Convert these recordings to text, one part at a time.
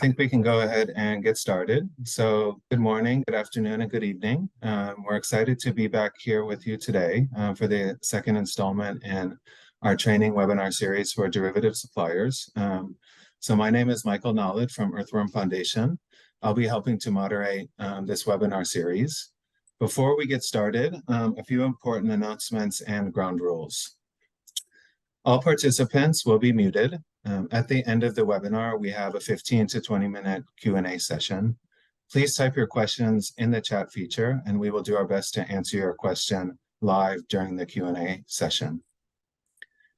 I think we can go ahead and get started. So good morning, good afternoon, and good evening. We're excited to be back here with you today for the second installment in our training webinar series for derivative suppliers. So my name is Michael Knowledge from Earthworm Foundation. I'll be helping to moderate this webinar series. Before we get started, a few important announcements and ground rules. All participants will be muted. At the end of the webinar, we have a 15 to 20-minute Q&A session. Please type your questions in the chat feature, and we will do our best to answer your question live during the Q&A session.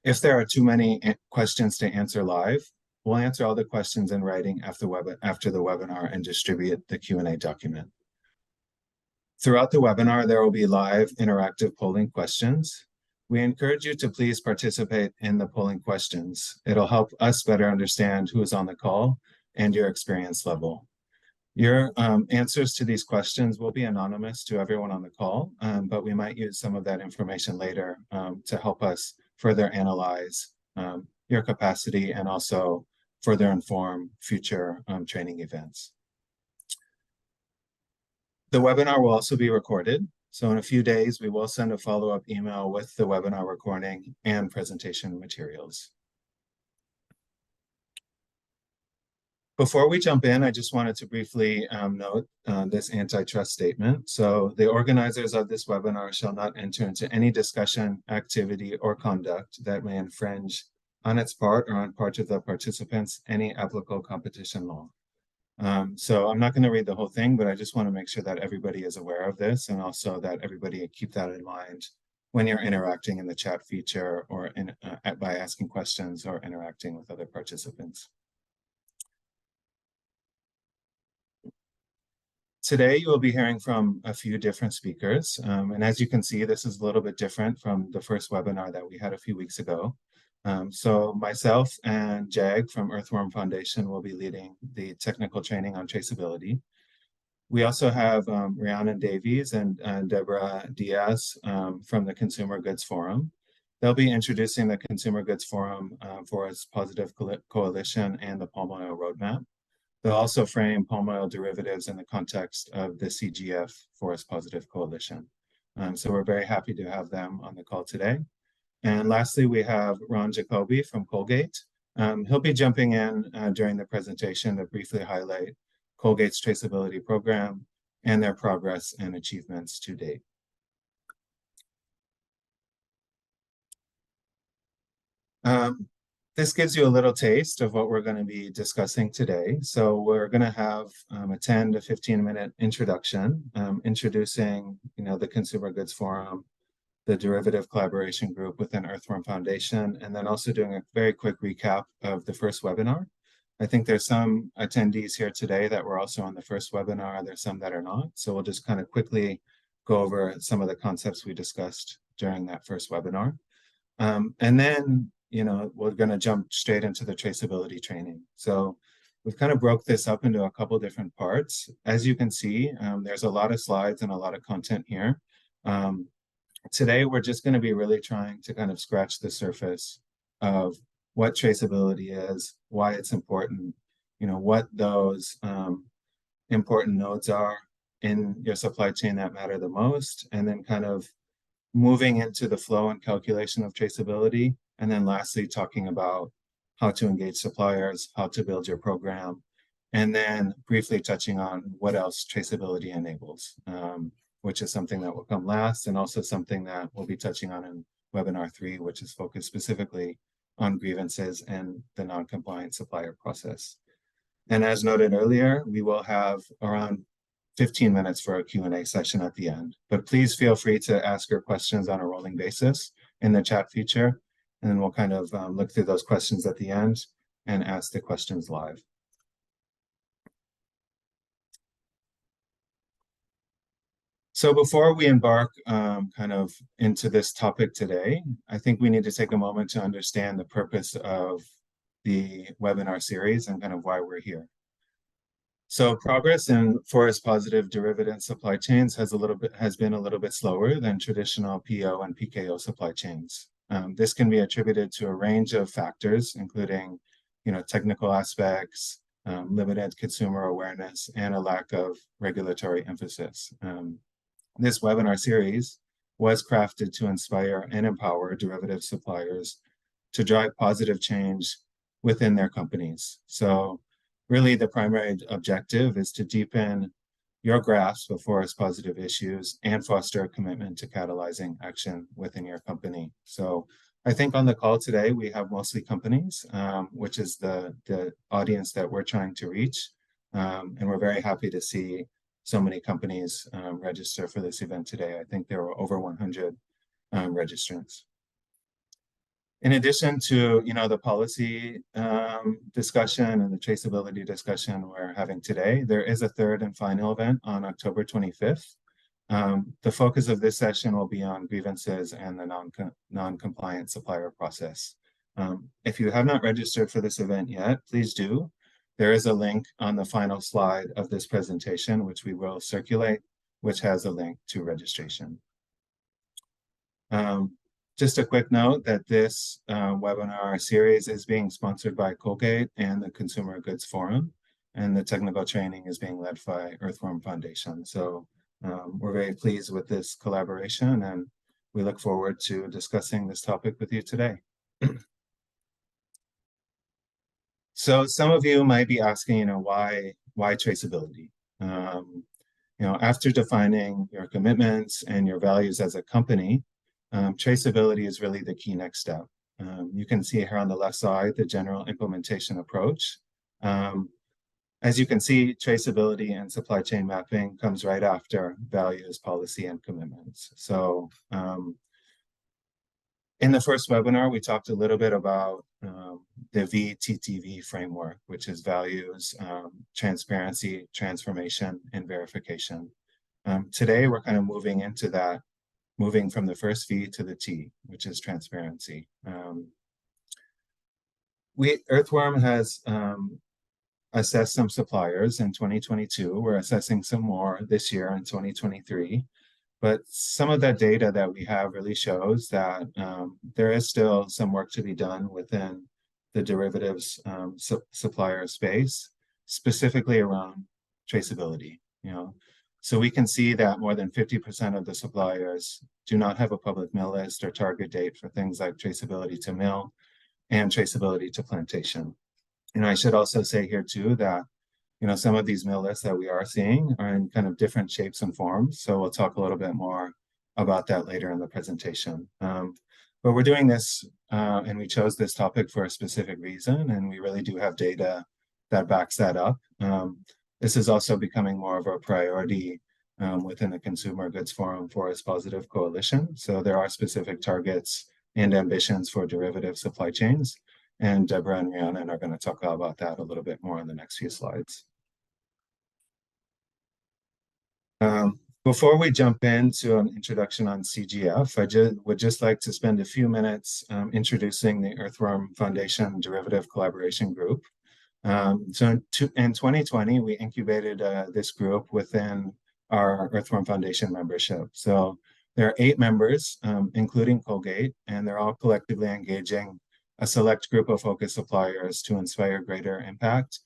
If there are too many questions to answer live, we'll answer all the questions in writing after the webinar and distribute the Q&A document. Throughout the webinar, there will be live interactive polling questions. We encourage you to please participate in the polling questions. It'll help us better understand who is on the call and your experience level. Your answers to these questions will be anonymous to everyone on the call, but we might use some of that information later to help us further analyze your capacity and also further inform future training events. The webinar will also be recorded. So in a few days, we will send a follow-up email with the webinar recording and presentation materials. Before we jump in, I just wanted to briefly note this antitrust statement. So the organizers of this webinar shall not enter into any discussion, activity, or conduct that may infringe on its part or on part of the participants any applicable competition law. So I'm not going to read the whole thing, but I just want to make sure that everybody is aware of this and also that everybody keep that in mind when you're interacting in the chat feature or by asking questions or interacting with other participants. Today, you will be hearing from a few different speakers. And as you can see, this is a little bit different from the first webinar that we had a few weeks ago. So myself and Jag from Earthworm Foundation will be leading the technical training on traceability. We also have Rhiannon Davies and Deborah Diaz from the Consumer Goods Forum. They'll be introducing the Consumer Goods Forum Forest Positive Coalition and the Palm Oil Roadmap. They'll also frame palm oil derivatives in the context of the CGF Forest Positive Coalition. So we're very happy to have them on the call today. And lastly, we have Ron Jacoby from Colgate. He'll be jumping in during the presentation to briefly highlight Colgate's traceability program and their progress and achievements to date. This gives you a little taste of what we're going to be discussing today. So we're going to have a 10 to 15-minute introduction, introducing the Consumer Goods Forum, the Derivative Collaboration Group within Earthworm Foundation, and then also doing a very quick recap of the first webinar. I think there's some attendees here today that were also on the first webinar. There's some that are not. So we'll just kind of quickly go over some of the concepts we discussed during that first webinar. And then, we're going to jump straight into the traceability training. So we've kind of broke this up into a couple different parts. As you can see, there's a lot of slides and a lot of content here. Today, we're just going to be really trying to kind of scratch the surface of what traceability is, why it's important, what those important nodes are in your supply chain that matter the most, and then kind of moving into the flow and calculation of traceability. And then lastly, talking about how to engage suppliers, how to build your program, and then briefly touching on what else traceability enables. Which is something that will come last, and also something that we'll be touching on in webinar 3, which is focused specifically on grievances and the non-compliant supplier process. And as noted earlier, we will have around 15 minutes for a Q&A session at the end. But please feel free to ask your questions on a rolling basis in the chat feature, and then we'll kind of look through those questions at the end and ask the questions live. So before we embark kind of into this topic today, I think we need to take a moment to understand the purpose of the webinar series and kind of why we're here. So progress in forest positive derivative supply chains has been a little bit slower than traditional PO and PKO supply chains. This can be attributed to a range of factors, including technical aspects, limited consumer awareness, and a lack of regulatory emphasis. This webinar series was crafted to inspire and empower derivative suppliers to drive positive change within their companies. So really the primary objective is to deepen your grasp of forest positive issues and foster a commitment to catalyzing action within your company. So I think on the call today, we have mostly companies, which is the audience that we're trying to reach. And we're very happy to see so many companies register for this event today. I think there were over 100 registrants. In addition to, the policy discussion and the traceability discussion we're having today, there is a third and final event on October 25th. The focus of this session will be on grievances and the non-compliant supplier process. If you have not registered for this event yet, please do. There is a link on the final slide of this presentation, which we will circulate, which has a link to registration. Just a quick note that this webinar series is being sponsored by Colgate and the Consumer Goods Forum, and the technical training is being led by Earthworm Foundation. So we're very pleased with this collaboration, and we look forward to discussing this topic with you today. So some of you might be asking, why traceability? After defining your commitments and your values as a company, traceability is really the key next step. You can see here on the left side, the general implementation approach. As you can see, traceability and supply chain mapping comes right after values, policy, and commitments. So in the first webinar, we talked a little bit about the VTTV framework, which is values, transparency, transformation, and verification. Today, we're kind of moving into that, moving from the first V to the T, which is transparency. Earthworm has assessed some suppliers in 2022. We're assessing some more this year in 2023. But some of that data that we have really shows that there is still some work to be done within the derivatives supplier space, specifically around traceability. So we can see that more than 50% of the suppliers do not have a public mill list or target date for things like traceability to mill and traceability to plantation. And I should also say here too that, some of these mill lists that we are seeing are in kind of different shapes and forms. So we'll talk a little bit more about that later in the presentation. But we're doing this and we chose this topic for a specific reason, and we really do have data that backs that up. This is also becoming more of a priority within the Consumer Goods Forum Forest Positive Coalition. So there are specific targets and ambitions for derivative supply chains. And Deborah and Rhiannon are going to talk about that a little bit more in the next few slides. Before we jump into an introduction on CGF, I would just like to spend a few minutes introducing the Earthworm Foundation Derivative Collaboration Group. So in 2020, we incubated this group within our Earthworm Foundation membership. So there are 8 members, including Colgate, and they're all collectively engaging a select group of focus suppliers to inspire greater impact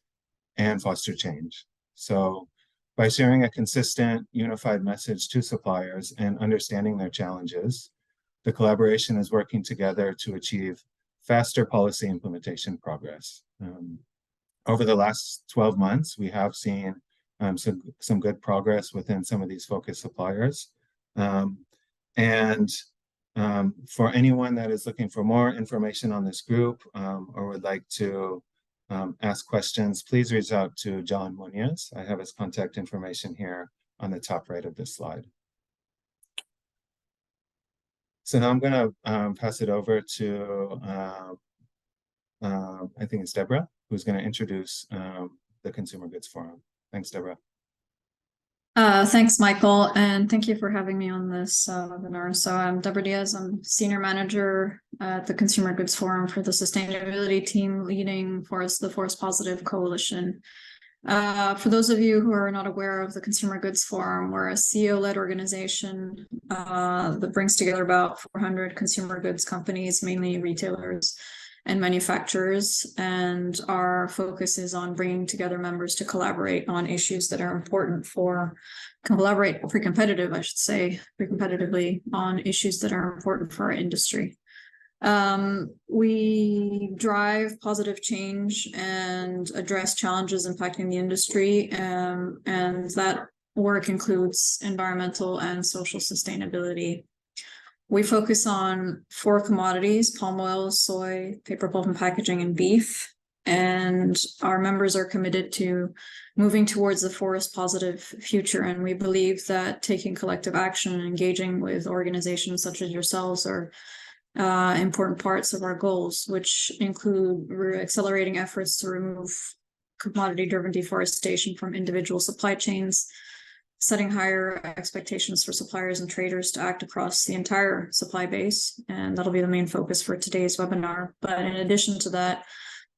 and foster change. So by sharing a consistent, unified message to suppliers and understanding their challenges, the collaboration is working together to achieve faster policy implementation progress. Over the last 12 months, we have seen some good progress within some of these focus suppliers. For anyone that is looking for more information on this group or would like to ask questions, please reach out to John Munoz. I have his contact information here on the top right of this slide. So now I'm going to pass it over to, I think it's Deborah, who's going to introduce the Consumer Goods Forum. Thanks, Deborah. Thanks, Michael, and thank you for having me on this webinar. So I'm Deborah Diaz. I'm Senior Manager at the Consumer Goods Forum for the Sustainability Team, leading the Forest Positive Coalition. For those of you who are not aware of the Consumer Goods Forum, we're a CEO-led organization that brings together about 400 consumer goods companies, mainly retailers, and manufacturers. And our focus is on bringing together members to collaborate on issues that are important collaborate pre-competitively on issues that are important for our industry. We drive positive change and address challenges impacting the industry, and that work includes environmental and social sustainability. We focus on 4 commodities: palm oil, soy, paper pulp and packaging, and beef. And our members are committed to moving towards a forest positive future. And we believe that taking collective action and engaging with organizations such as yourselves are important parts of our goals, which include accelerating efforts to remove commodity-driven deforestation from individual supply chains, setting higher expectations for suppliers and traders to act across the entire supply base. And that'll be the main focus for today's webinar. But in addition to that,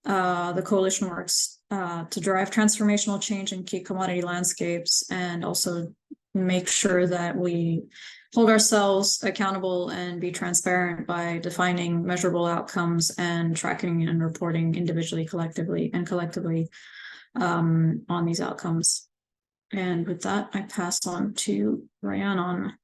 the coalition works to drive transformational change in key commodity landscapes, and also make sure that we hold ourselves accountable and be transparent by defining measurable outcomes and tracking and reporting individually, collectively on these outcomes. And with that, I pass on to Rhiannon.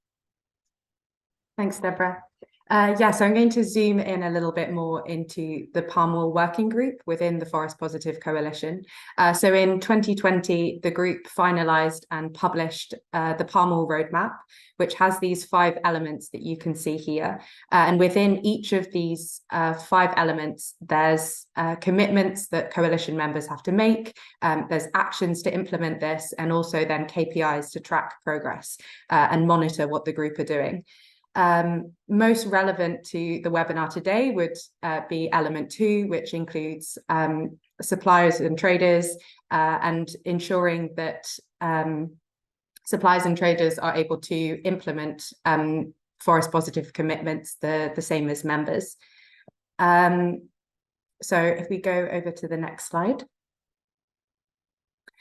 Thanks, Deborah. So I'm going to zoom in a little bit more into the palm oil working group within the Forest Positive Coalition. So in 2020, the group finalized and published the palm oil roadmap, which has these 5 elements that you can see here. And within each of these 5 elements, there's commitments that coalition members have to make. There's actions to implement this, and also then KPIs to track progress and monitor what the group are doing. Most relevant to the webinar today would be element 2, which includes suppliers and traders, and ensuring that suppliers and traders are able to implement forest positive commitments the same as members. So if we go over to the next slide.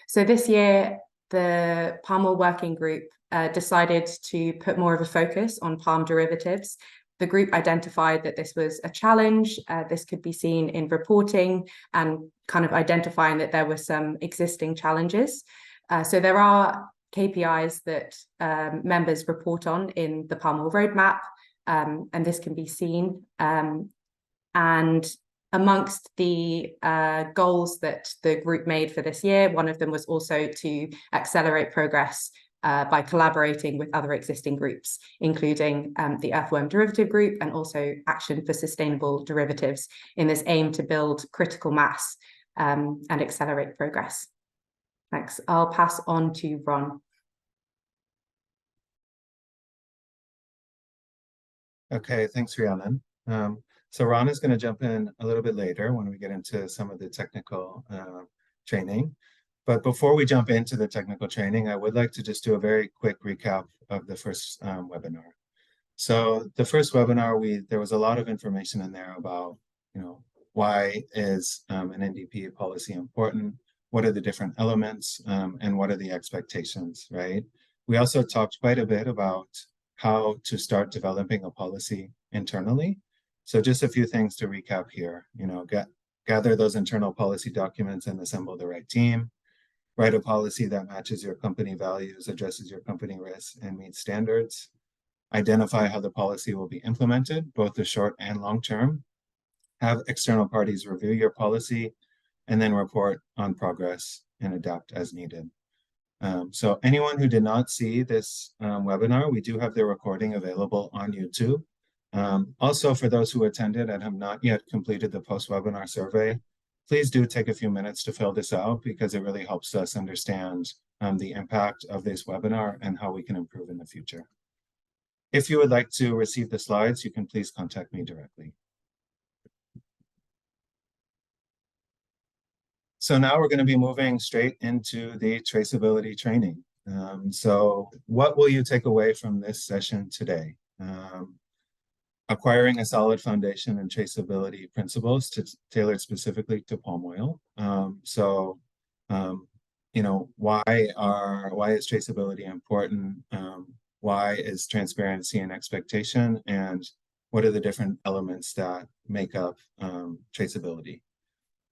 So this year, the palm oil working group decided to put more of a focus on palm derivatives. The group identified that this was a challenge. This could be seen in reporting and kind of identifying that there were some existing challenges. So there are KPIs that members report on in the palm oil roadmap, and this can be seen. And amongst the goals that the group made for this year, one of them was also to accelerate progress by collaborating with other existing groups, including the Earthworm derivative group, and also Action for Sustainable Derivatives, in this aim to build critical mass and accelerate progress. Thanks. I'll pass on to Ron. Okay, thanks, Rhiannon. So Ron is going to jump in a little bit later when we get into some of the technical training. But before we jump into the technical training, I would like to just do a very quick recap of the first webinar. So the first webinar, there was a lot of information in there about, why is an NDPE policy important? What are the different elements, and what are the expectations, right? We also talked quite a bit about how to start developing a policy internally. So just a few things to recap here, gather those internal policy documents and assemble the right team. Write a policy that matches your company values, addresses your company risks, and meets standards. Identify how the policy will be implemented, both the short and long term. Have external parties review your policy, and then report on progress and adapt as needed. So anyone who did not see this webinar, we do have the recording available on YouTube. Also, for those who attended and have not yet completed the post-webinar survey, please do take a few minutes to fill this out, because it really helps us understand the impact of this webinar and how we can improve in the future. If you would like to receive the slides, you can please contact me directly. So now we're going to be moving straight into the traceability training. So what will you take away from this session today? Acquiring a solid foundation in traceability principles tailored specifically to palm oil. Why is traceability important? Why is transparency an expectation? And what are the different elements that make up traceability.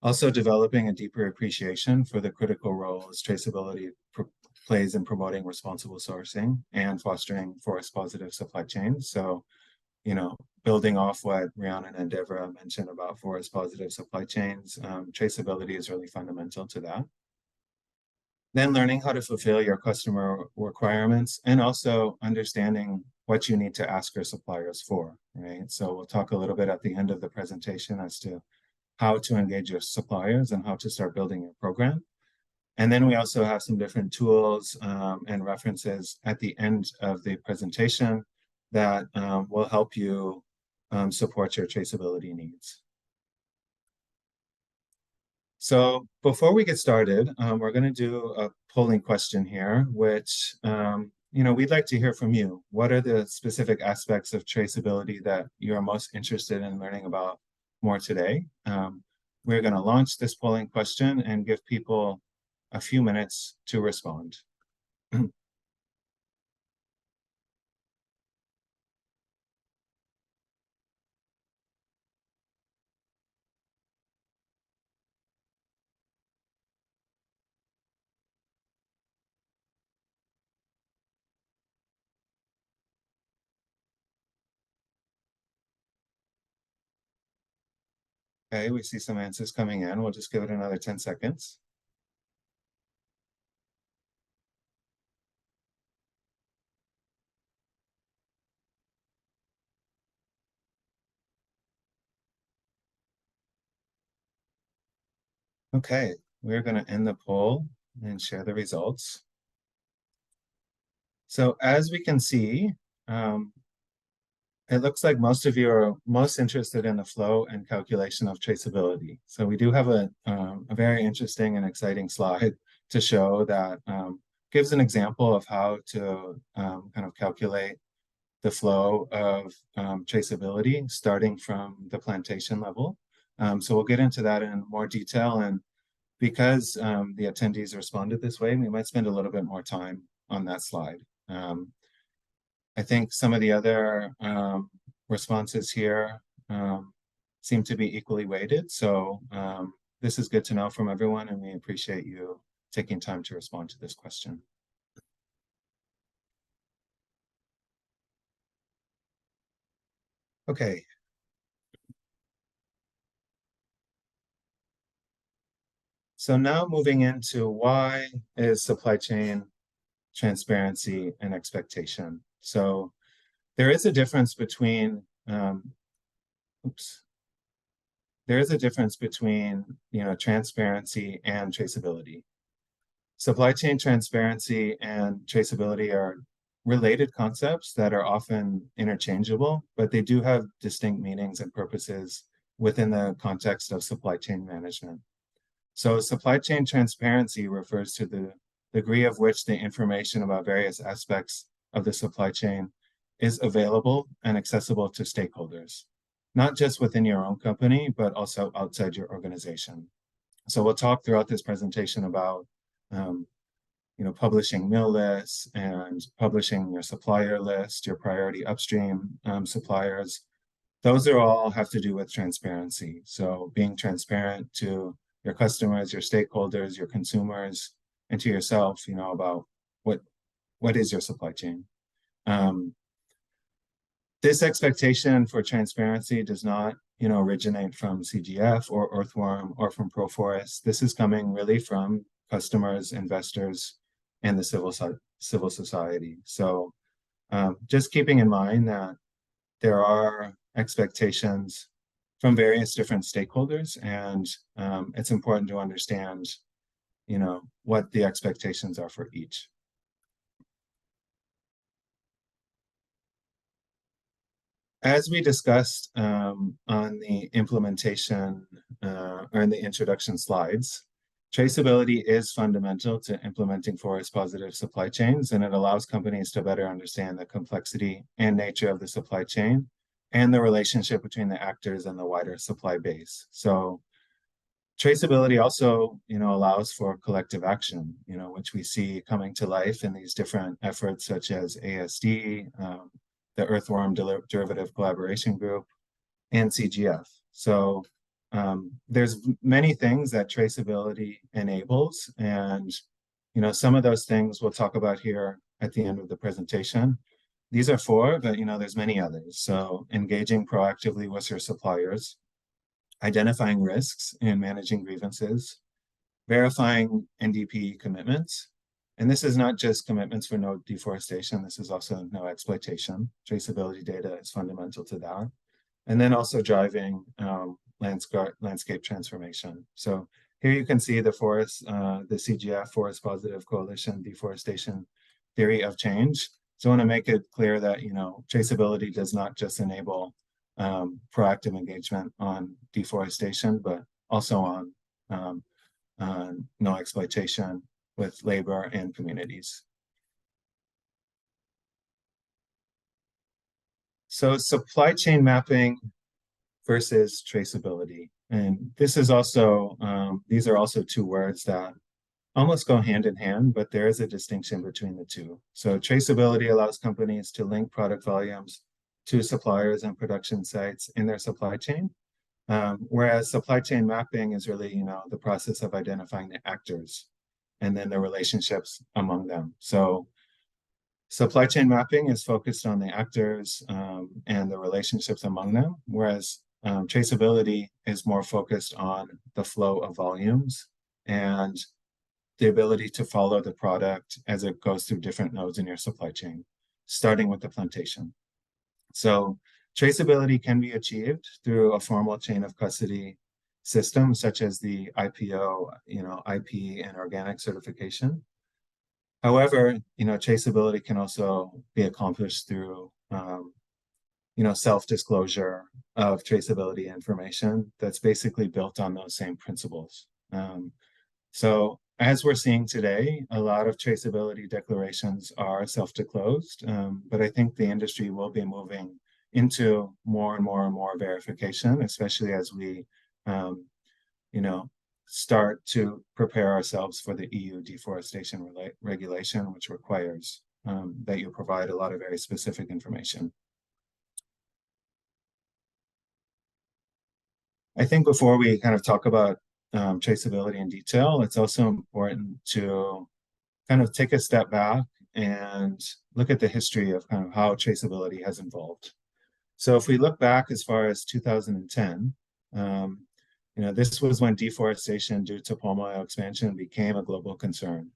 Also developing a deeper appreciation for the critical roles traceability plays in promoting responsible sourcing and fostering forest positive supply chains. So, you know, building off what Rhiannon and Deborah mentioned about forest positive supply chains, traceability is really fundamental to that. Then learning how to fulfill your customer requirements and also understanding what you need to ask your suppliers for, right? So we'll talk a little bit at the end of the presentation as to how to engage your suppliers and how to start building your program. And then we also have some different tools and references at the end of the presentation that will help you support your traceability needs. So before we get started, we're going to do a polling question here, which, you know, we'd like to hear from you. What are the specific aspects of traceability that you're most interested in learning about more today? We're going to launch this polling question and give people a few minutes to respond. Okay, we see some answers coming in. We'll just give it another 10 seconds. Okay, we're going to end the poll and share the results. So as we can see, it looks like most of you are most interested in the flow and calculation of traceability. So we do have a very interesting and exciting slide to show that gives an example of how to kind of calculate the flow of traceability starting from the plantation level. So we'll get into that in more detail. And because the attendees responded this way, we might spend a little bit more time on that slide. I think some of the other responses here seem to be equally weighted. So this is good to know from everyone, and we appreciate you taking time to respond to this question. Okay. So now moving into why is supply chain transparency and expectation. So there is a difference between, there is a difference between, you know, transparency and traceability. Supply chain transparency and traceability are related concepts that are often interchangeable, but they do have distinct meanings and purposes within the context of supply chain management. So supply chain transparency refers to the degree of which the information about various aspects of the supply chain is available and accessible to stakeholders, not just within your own company, but also outside your organization. So we'll talk throughout this presentation about you know, publishing mill lists and publishing your supplier list, your priority upstream suppliers. Those are all have to do with transparency. So being transparent to your customers, your stakeholders, your consumers, and to yourself, you know, about what is your supply chain. This expectation for transparency does not, you know, originate from CGF or Earthworm or from ProForest. This is coming really from customers, investors, and the civil society. So just keeping in mind that there are expectations from various different stakeholders, and it's important to understand, you know, what the expectations are for each. As we discussed on the implementation or in the introduction slides, traceability is fundamental to implementing forest positive supply chains, and it allows companies to better understand the complexity and nature of the supply chain and the relationship between the actors and the wider supply base. So traceability also, you know, allows for collective action, you know, which we see coming to life in these different efforts such as ASD, the Earthworm Derivative Collaboration Group, and CGF. So there's many things that traceability enables, and some of those things we'll talk about here at the end of the presentation. These are 4, but there's many others. So engaging proactively with your suppliers, identifying risks and managing grievances, verifying NDPE commitments. And this is not just commitments for no deforestation, this is also no exploitation. Traceability data is fundamental to that. And then also driving landscape transformation. So here you can see the CGF Forest Positive Coalition Deforestation Theory of Change. So I want to make it clear that traceability does not just enable proactive engagement on deforestation, but also on no exploitation with labor and communities. So supply chain mapping versus traceability. And this is also, these are also 2 words that almost go hand in hand, but there is a distinction between the 2. So traceability allows companies to link product volumes to suppliers and production sites in their supply chain. Whereas supply chain mapping is really, the process of identifying the actors and then the relationships among them. So supply chain mapping is focused on the actors and the relationships among them, whereas traceability is more focused on the flow of volumes and the ability to follow the product as it goes through different nodes in your supply chain, starting with the plantation. So traceability can be achieved through a formal chain of custody system, such as the IPO, IP and organic certification. However, traceability can also be accomplished through, self-disclosure of traceability information that's basically built on those same principles. So as we're seeing today, a lot of traceability declarations are self-disclosed, but I think the industry will be moving into more and more verification, especially as we, start to prepare ourselves for the EU deforestation regulation, which requires that you provide a lot of very specific information. I think before we kind of talk about traceability in detail, it's also important to kind of take a step back and look at the history of kind of how traceability has evolved. So if we look back as far as 2010, this was when deforestation due to palm oil expansion became a global concern.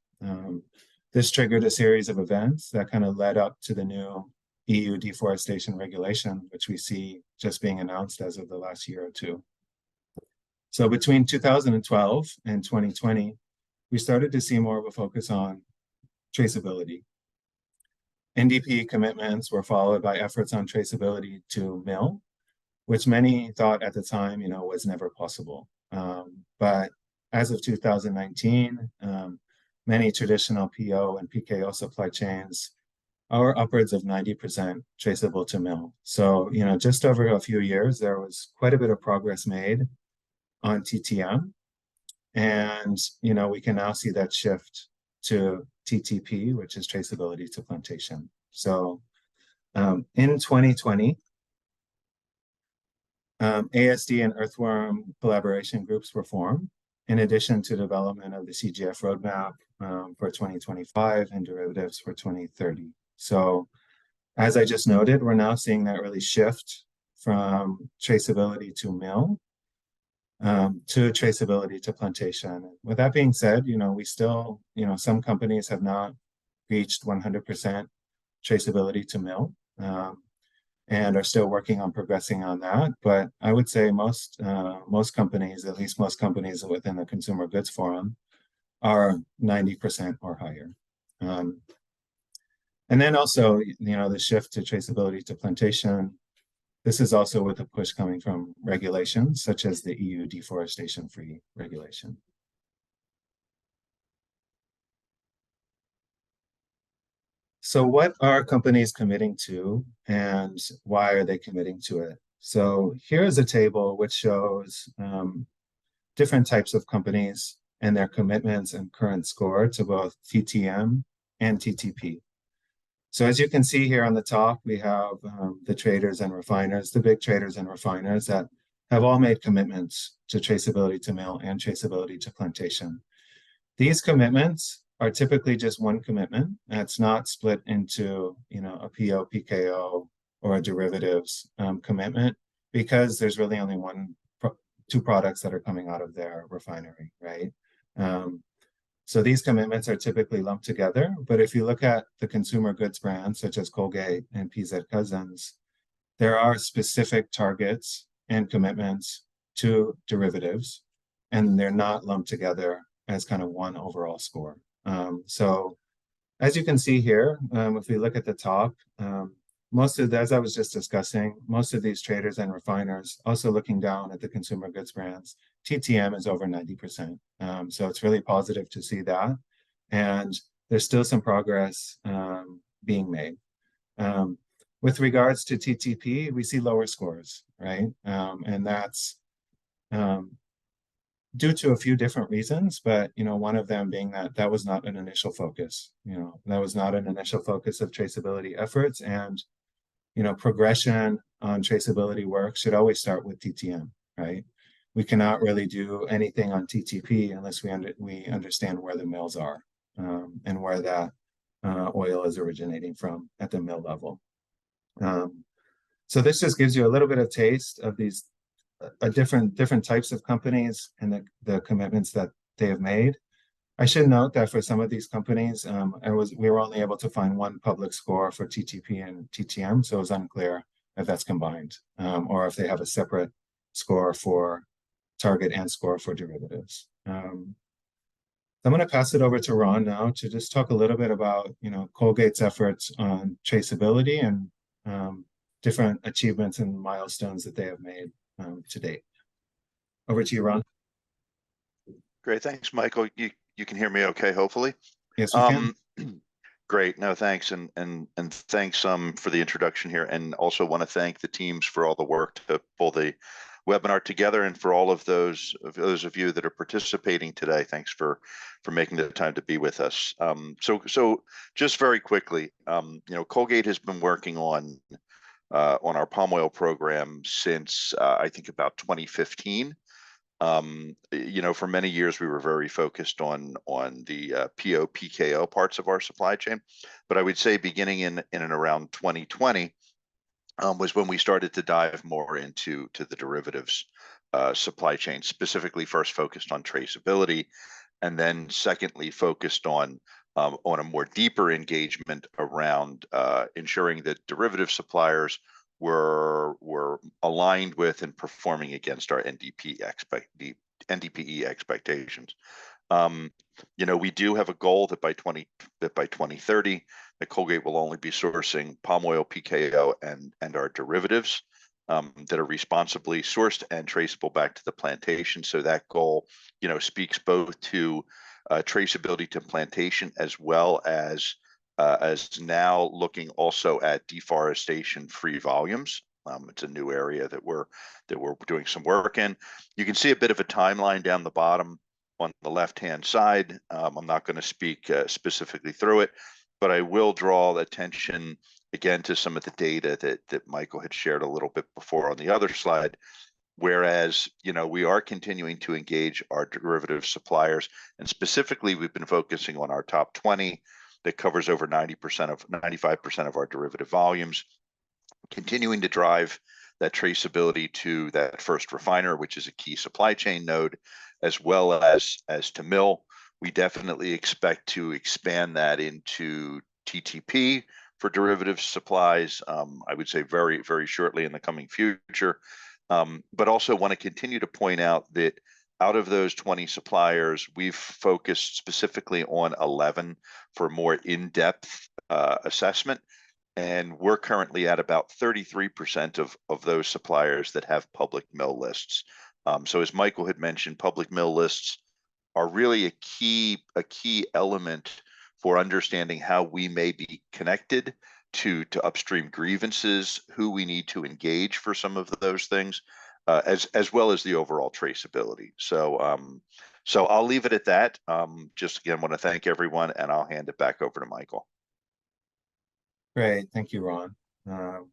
This triggered a series of events that kind of led up to the new EU deforestation regulation, which we see just being announced as of the last year or 2. So between 2012 and 2020, we started to see more of a focus on traceability. NDPE commitments were followed by efforts on traceability to mill, which many thought at the time, was never possible. But as of 2019, many traditional PO and PKO supply chains are upwards of 90% traceable to mill. So, just over a few years, there was quite a bit of progress made on TTM. And, we can now see that shift to TTP, which is traceability to plantation. So in 2020, ASD and Earthworm collaboration groups were formed, in addition to development of the CGF roadmap for 2025 and derivatives for 2030. So as I just noted, we're now seeing that really shift from traceability to mill to traceability to plantation. With that being said, we still, some companies have not reached 100% traceability to mill and are still working on progressing on that. But I would say most companies, at least most companies within the consumer goods forum, are 90% or higher. And then also, the shift to traceability to plantation. This is also with a push coming from regulations such as the EU deforestation-free regulation. So what are companies committing to and why are they committing to it? So here's a table which shows different types of companies and their commitments and current score to both TTM and TTP. So as you can see here on the top, we have the traders and refiners, the big traders and refiners that have all made commitments to traceability to mill and traceability to plantation. These commitments are typically just one commitment, and it's not split into, a PO, PKO, or a derivatives commitment, because there's really only two products that are coming out of their refinery, right? So these commitments are typically lumped together, but if you look at the consumer goods brands such as Colgate and PZ Cousins, there are specific targets and commitments to derivatives, and they're not lumped together as kind of one overall score. So as you can see here, if we look at the top, as I was just discussing, most of these traders and refiners, also looking down at the consumer goods brands, TTM is over 90%. So it's really positive to see that. And there's still some progress being made. With regards to TTP, we see lower scores, right? And that's due to a few different reasons, but one of them being that was not an initial focus. That was not an initial focus of traceability efforts, and progression on traceability work should always start with TTM, right? We cannot really do anything on TTP unless we understand where the mills are and where that oil is originating from at the mill level. So this just gives you a little bit of taste of these different types of companies and the commitments that they have made. I should note that for some of these companies, we were only able to find one public score for TTP and TTM, so it was unclear if that's combined or if they have a separate score for target and score for derivatives. I'm going to pass it over to Ron now to just talk a little bit about Colgate's efforts on traceability and different achievements and milestones that they have made to date. Over to you, Ron. Great, thanks, Michael. You can hear me okay, hopefully? Yes, we can. Great, no, thanks, and thanks for the introduction here, and also want to thank the teams for all the work to pull the webinar together, and for all of those of you that are participating today. Thanks for making the time to be with us. So just very quickly, Colgate has been working on our palm oil program since I think about 2015. For many years we were very focused on the PO PKO parts of our supply chain, but I would say beginning in and around 2020 was when we started to dive more into the derivatives supply chain, specifically first focused on traceability, and then secondly focused on a more deeper engagement around ensuring that derivative suppliers were aligned with and performing against our NDPE expectations. We do have a goal that by 2030, that Colgate will only be sourcing palm oil, PKO, and our derivatives that are responsibly sourced and traceable back to the plantation. So that goal, speaks both to traceability to plantation, as well as now looking also at deforestation-free volumes. It's a new area that we're doing some work in. You can see a bit of a timeline down the bottom on the left-hand side. I'm not going to speak specifically through it, but I will draw attention again to some of the data that Michael had shared a little bit before on the other slide. Whereas, we are continuing to engage our derivative suppliers, and specifically we've been focusing on our top 20 that covers over 95% of our derivative volumes, continuing to drive that traceability to that first refiner, which is a key supply chain node, as well as to mill. We definitely expect to expand that into TTP for derivative supplies, I would say very, very shortly in the coming future. But also want to continue to point out that out of those 20 suppliers, we've focused specifically on 11 for more in-depth assessment. And we're currently at about 33% of those suppliers that have public mill lists. So as Michael had mentioned, public mill lists are really a key element for understanding how we may be connected to upstream grievances, who we need to engage for some of those things, as well as the overall traceability. So I'll leave it at that. Just again, want to thank everyone, and I'll hand it back over to Michael. Great, thank you, Ron. And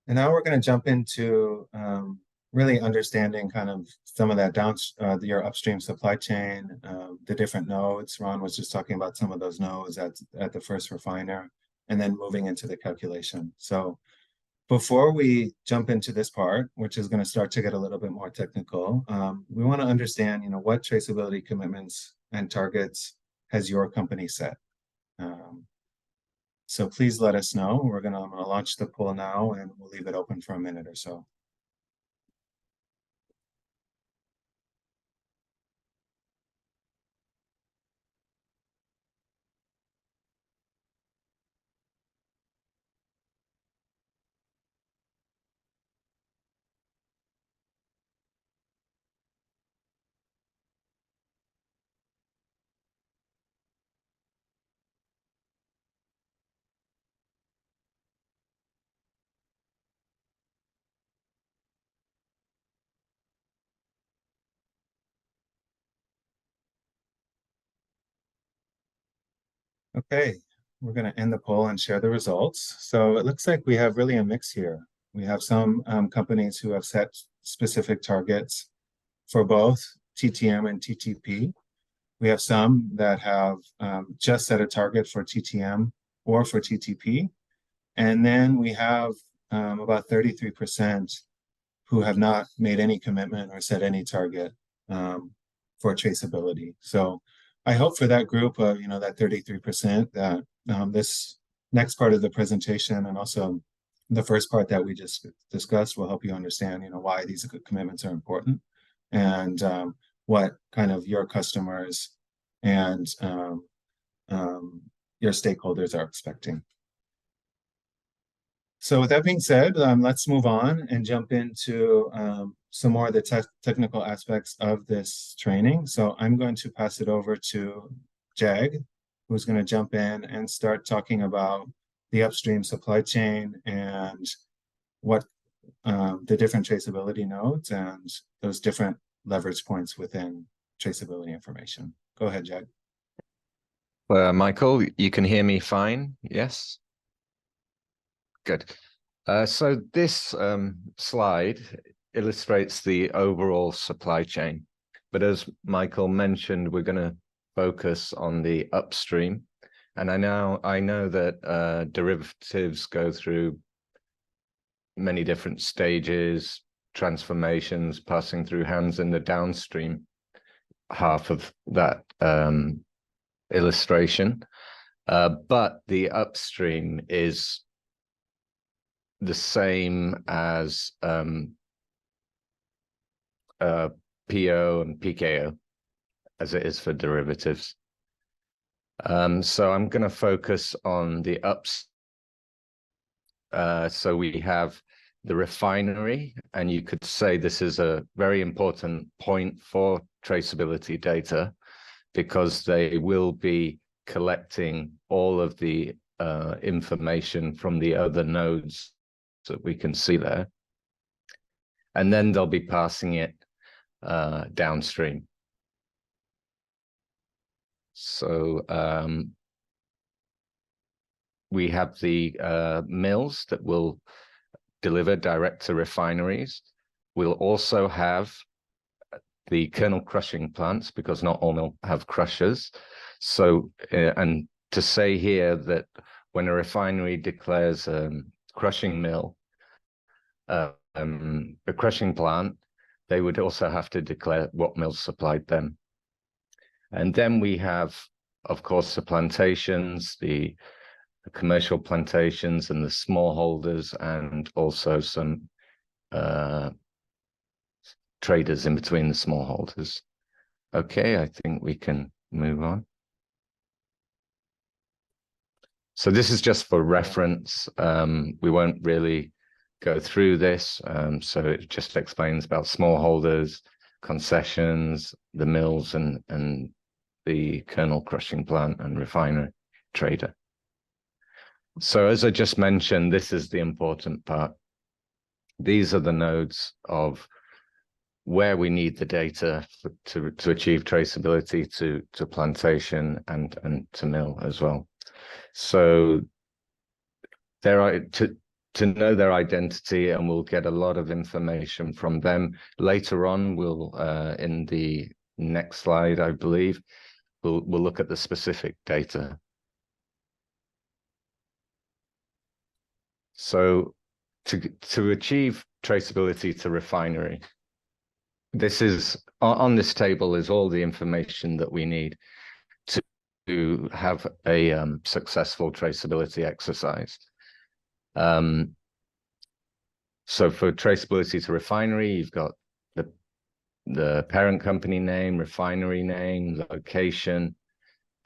now we're going to jump into really understanding kind of some of that your upstream supply chain, the different nodes. Ron was just talking about some of those nodes at the first refiner, and then moving into the calculation. So before we jump into this part, which is going to start to get a little bit more technical, we want to understand, what traceability commitments and targets has your company set? So please let us know. I'm gonna launch the poll now, and we'll leave it open for a minute or so. Okay, we're going to end the poll and share the results. So it looks like we have really a mix here. We have some companies who have set specific targets for both TTM and TTP. We have some that have just set a target for TTM or for TTP. And then we have about 33% who have not made any commitment or set any target for traceability. So I hope for that group of, that 33% that this next part of the presentation and also the first part that we just discussed will help you understand, why these commitments are important and what kind of your customers and your stakeholders are expecting. So with that being said, let's move on and jump into some more of the technical aspects of this training. So I'm going to pass it over to Jag, who's going to jump in and start talking about the upstream supply chain and what the different traceability nodes and those different leverage points within traceability information. Go ahead, Jag. Michael, you can hear me fine, yes? Good. So this slide illustrates the overall supply chain. But as Michael mentioned, we're going to focus on the upstream. And I know that derivatives go through many different stages, transformations, passing through hands in the downstream half of that illustration. But the upstream is the same as PO and PKO as it is for derivatives. So I'm going to focus on the ups. So we have the refinery, and you could say this is a very important point for traceability data because they will be collecting all of the information from the other nodes that we can see there. And then they'll be passing it downstream. So we have the mills that will deliver direct to refineries. We'll also have the kernel crushing plants because not all mills have crushers. So, and to say here that when a refinery declares crushing mill, a crushing plant, they would also have to declare what mills supplied them. And then we have, of course, the plantations, the commercial plantations and the smallholders, and also some traders in between the smallholders. Okay, I think we can move on. So this is just for reference. We won't really go through this. So it just explains about smallholders, concessions, the mills, and the kernel crushing plant and refinery trader. So as I just mentioned, this is the important part. These are the nodes of where we need the data to achieve traceability to plantation and to mill as well. So to know their identity, and we'll get a lot of information from them. Later on, we'll in the next slide, I believe, we'll look at the specific data. So to achieve traceability to refinery, this is on this table is all the information that we need to have a successful traceability exercise. So for traceability to refinery, you've got the parent company name, refinery name, location,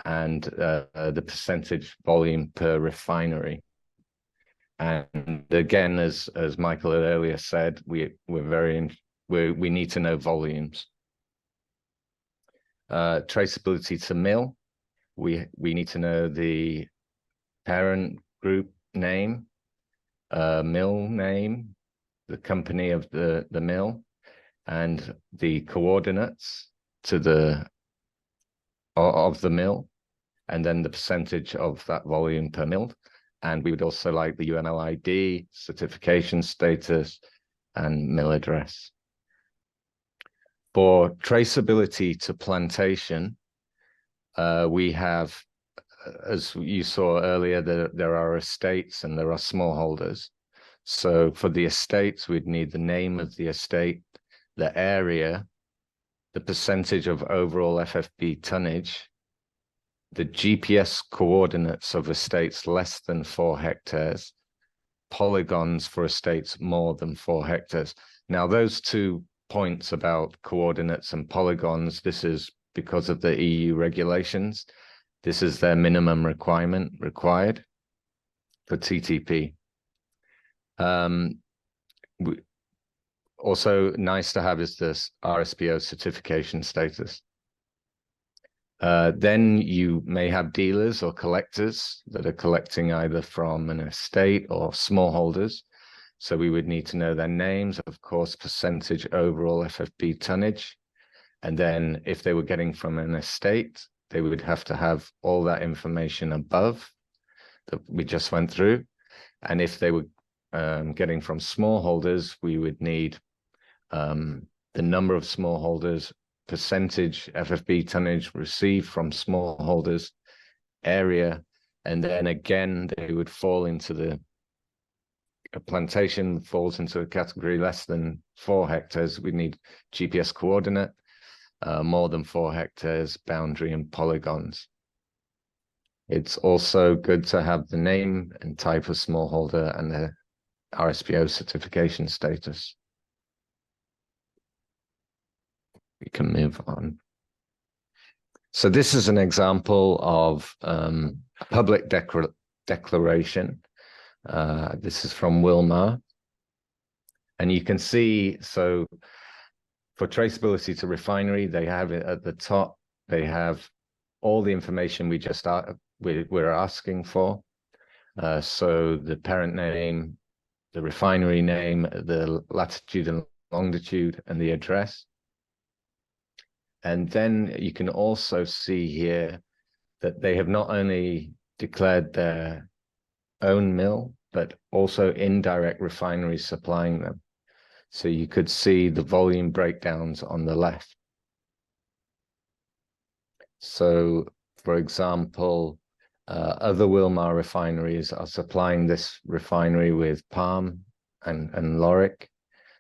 and the percentage volume per refinery. And again, as Michael had earlier said, we need to know volumes. Traceability to mill, we need to know the parent group name, mill name, the company of the mill, and the coordinates to of the mill, and then the percentage of that volume per mill. And we would also like the UML ID, certification status, and mill address. For traceability to plantation, we have, as you saw earlier, there are estates and there are smallholders. So for the estates, we'd need the name of the estate, the area, the percentage of overall FFB tonnage, the GPS coordinates of estates less than 4 hectares, polygons for estates more than 4 hectares. Now, those 2 points about coordinates and polygons, this is because of the EU regulations. This is their minimum required for TTP. Also nice to have is this RSPO certification status. Then you may have dealers or collectors that are collecting either from an estate or smallholders. So we would need to know their names, of course, percentage overall FFB tonnage. And then if they were getting from an estate, they would have to have all that information above that we just went through. And if they were getting from smallholders, we would need the number of smallholders, percentage FFB tonnage received from smallholders, area, and then again they would fall into a plantation falls into a category less than 4 hectares. We need GPS coordinate, more than 4 hectares, boundary, and polygons. It's also good to have the name and type of smallholder and the RSPO certification status. We can move on. So this is an example of a public declaration. This is from Wilmar. And you can see, so for traceability to refinery, they have it at the top. They have all the information we just we're asking for. So the parent name, the refinery name, the latitude and longitude, and the address. And then you can also see here that they have not only declared their own mill, but also indirect refineries supplying them. So you could see the volume breakdowns on the left. So, for example, other Wilmar refineries are supplying this refinery with palm and lauric.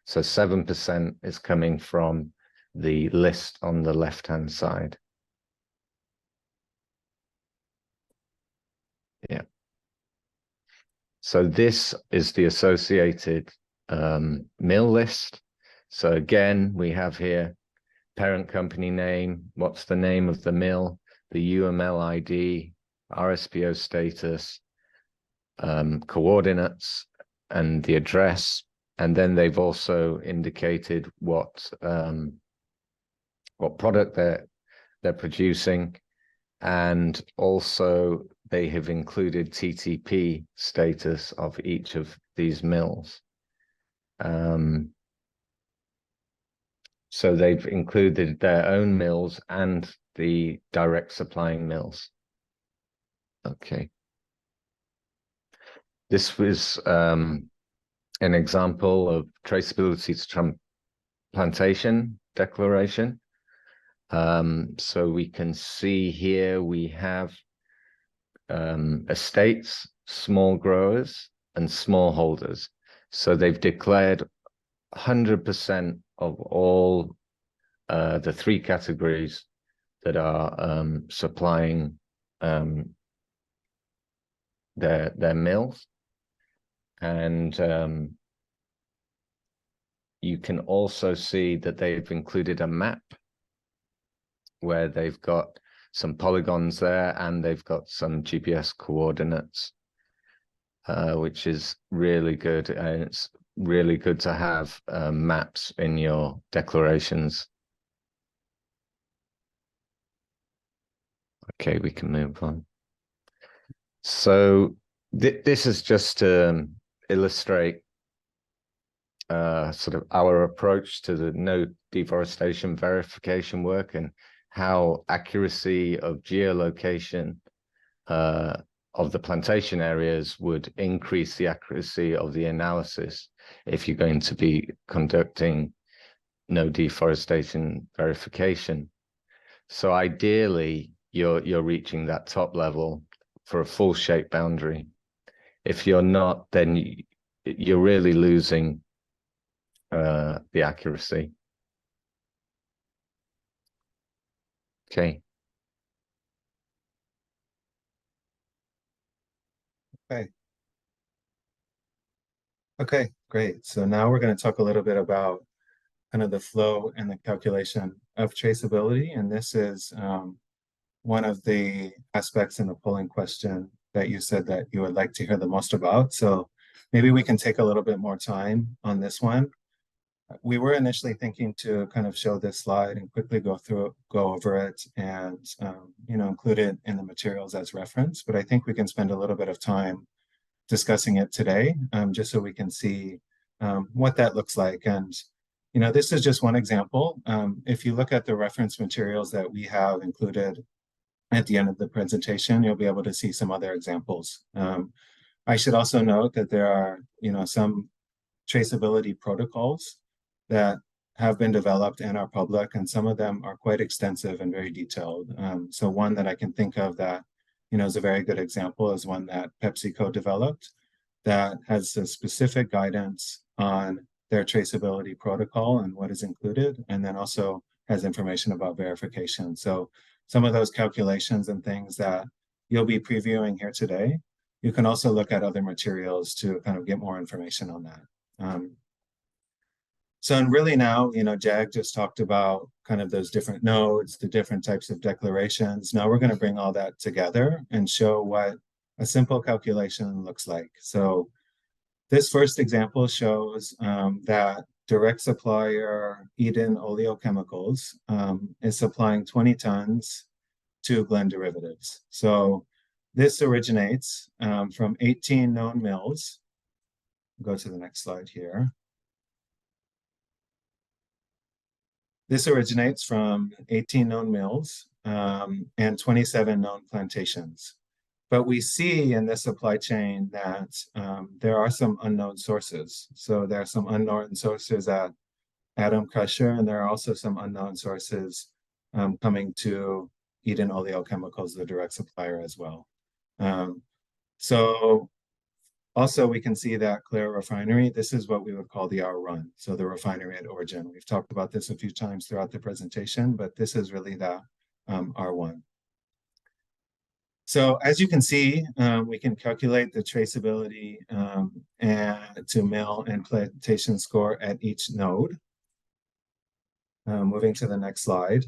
So 7% is coming from the list on the left-hand side. Yeah. So this is the associated mill list. So again, we have here parent company name, what's the name of the mill, the UML ID, RSPO status, coordinates, and the address. And then they've also indicated what product they're producing, and also they have included TTP status of each of these mills. So they've included their own mills and the direct supplying mills. Okay. This was an example of traceability to plantation declaration. So we can see here we have estates, small growers, and smallholders. So they've declared 100% of all the three categories that are supplying their mills. And you can also see that they've included a map where they've got some polygons there, and they've got some GPS coordinates, which is really good. And it's really good to have maps in your declarations. Okay, we can move on. So this is just to illustrate sort of our approach to the no deforestation verification work, and how accuracy of geolocation of the plantation areas would increase the accuracy of the analysis if you're going to be conducting no deforestation verification. So ideally, you're reaching that top level for a full shape boundary. If you're not, then you're really losing the accuracy. Okay. Okay, great. So now we're going to talk a little bit about kind of the flow and the calculation of traceability. And this is one of the aspects in the polling question that you said that you would like to hear the most about. So maybe we can take a little bit more time on this one. We were initially thinking to kind of show this slide and quickly go over it and include it in the materials as reference. But I think we can spend a little bit of time discussing it today, just so we can see what that looks like. And this is just one example. If you look at the reference materials that we have included at the end of the presentation, you'll be able to see some other examples. I should also note that there are some traceability protocols that have been developed and are public, and some of them are quite extensive and very detailed. So one that I can think of that is a very good example is one that PepsiCo developed that has a specific guidance on their traceability protocol and what is included, and then also has information about verification. So some of those calculations and things that you'll be previewing here today, you can also look at other materials to kind of get more information on that. So and really now, Jag just talked about kind of those different nodes, the different types of declarations. Now we're going to bring all that together and show what a simple calculation looks like. So this first example shows that direct supplier Eden Oleochemicals is supplying 20 tons to Glen Derivatives. So this originates from 18 known mills. Go to the next slide here. This originates from 18 known mills and 27 known plantations. But we see in this supply chain that there are some unknown sources. So there are some unknown sources at Adam Crusher, and there are also some unknown sources coming to Eden Oleochemicals, the direct supplier as well. So also, we can see that Clare Refinery, this is what we would call the R1, so the refinery at origin. We've talked about this a few times throughout the presentation, but this is really the R1. So as you can see, we can calculate the traceability and to mill and plantation score at each node. Moving to the next slide.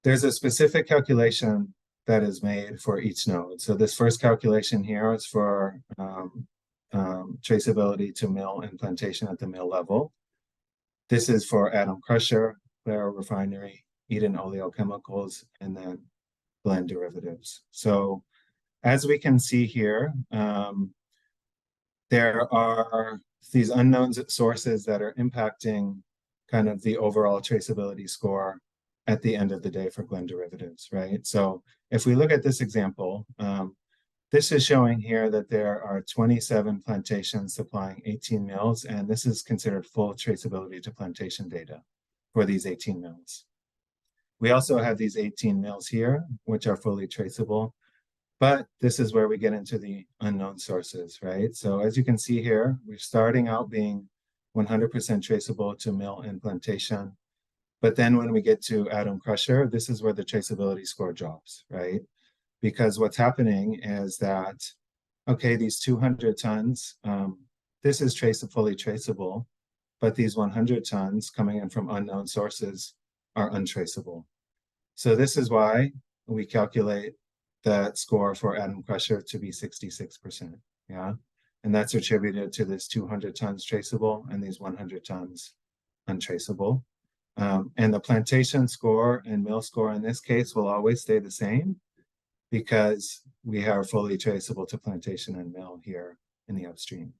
There's a specific calculation that is made for each node. So this first calculation here is for traceability to mill and plantation at the mill level. This is for Adam Crusher, Clare Refinery, Eden Oleochemicals, and then Glen Derivatives. So as we can see here, there are these unknown sources that are impacting kind of the overall traceability score at the end of the day for Glen Derivatives, right? So if we look at this example, This is showing here that there are 27 plantations supplying 18 mills, and this is considered full traceability to plantation data for these 18 mills. We also have these 18 mills here, which are fully traceable, but this is where we get into the unknown sources, right? So as you can see here, we're starting out being 100% traceable to mill and plantation. But then when we get to atom crusher, this is where the traceability score drops, right? Because what's happening is that, okay, these 200 tons, this is fully traceable, but these 100 tons coming in from unknown sources are untraceable. So this is why we calculate that score for atom crusher to be 66%, yeah? And that's attributed to this 200 tons traceable and these 100 tons untraceable. And the plantation score and mill score in this case will always stay the same because we are fully traceable to plantation and mill here in the upstream.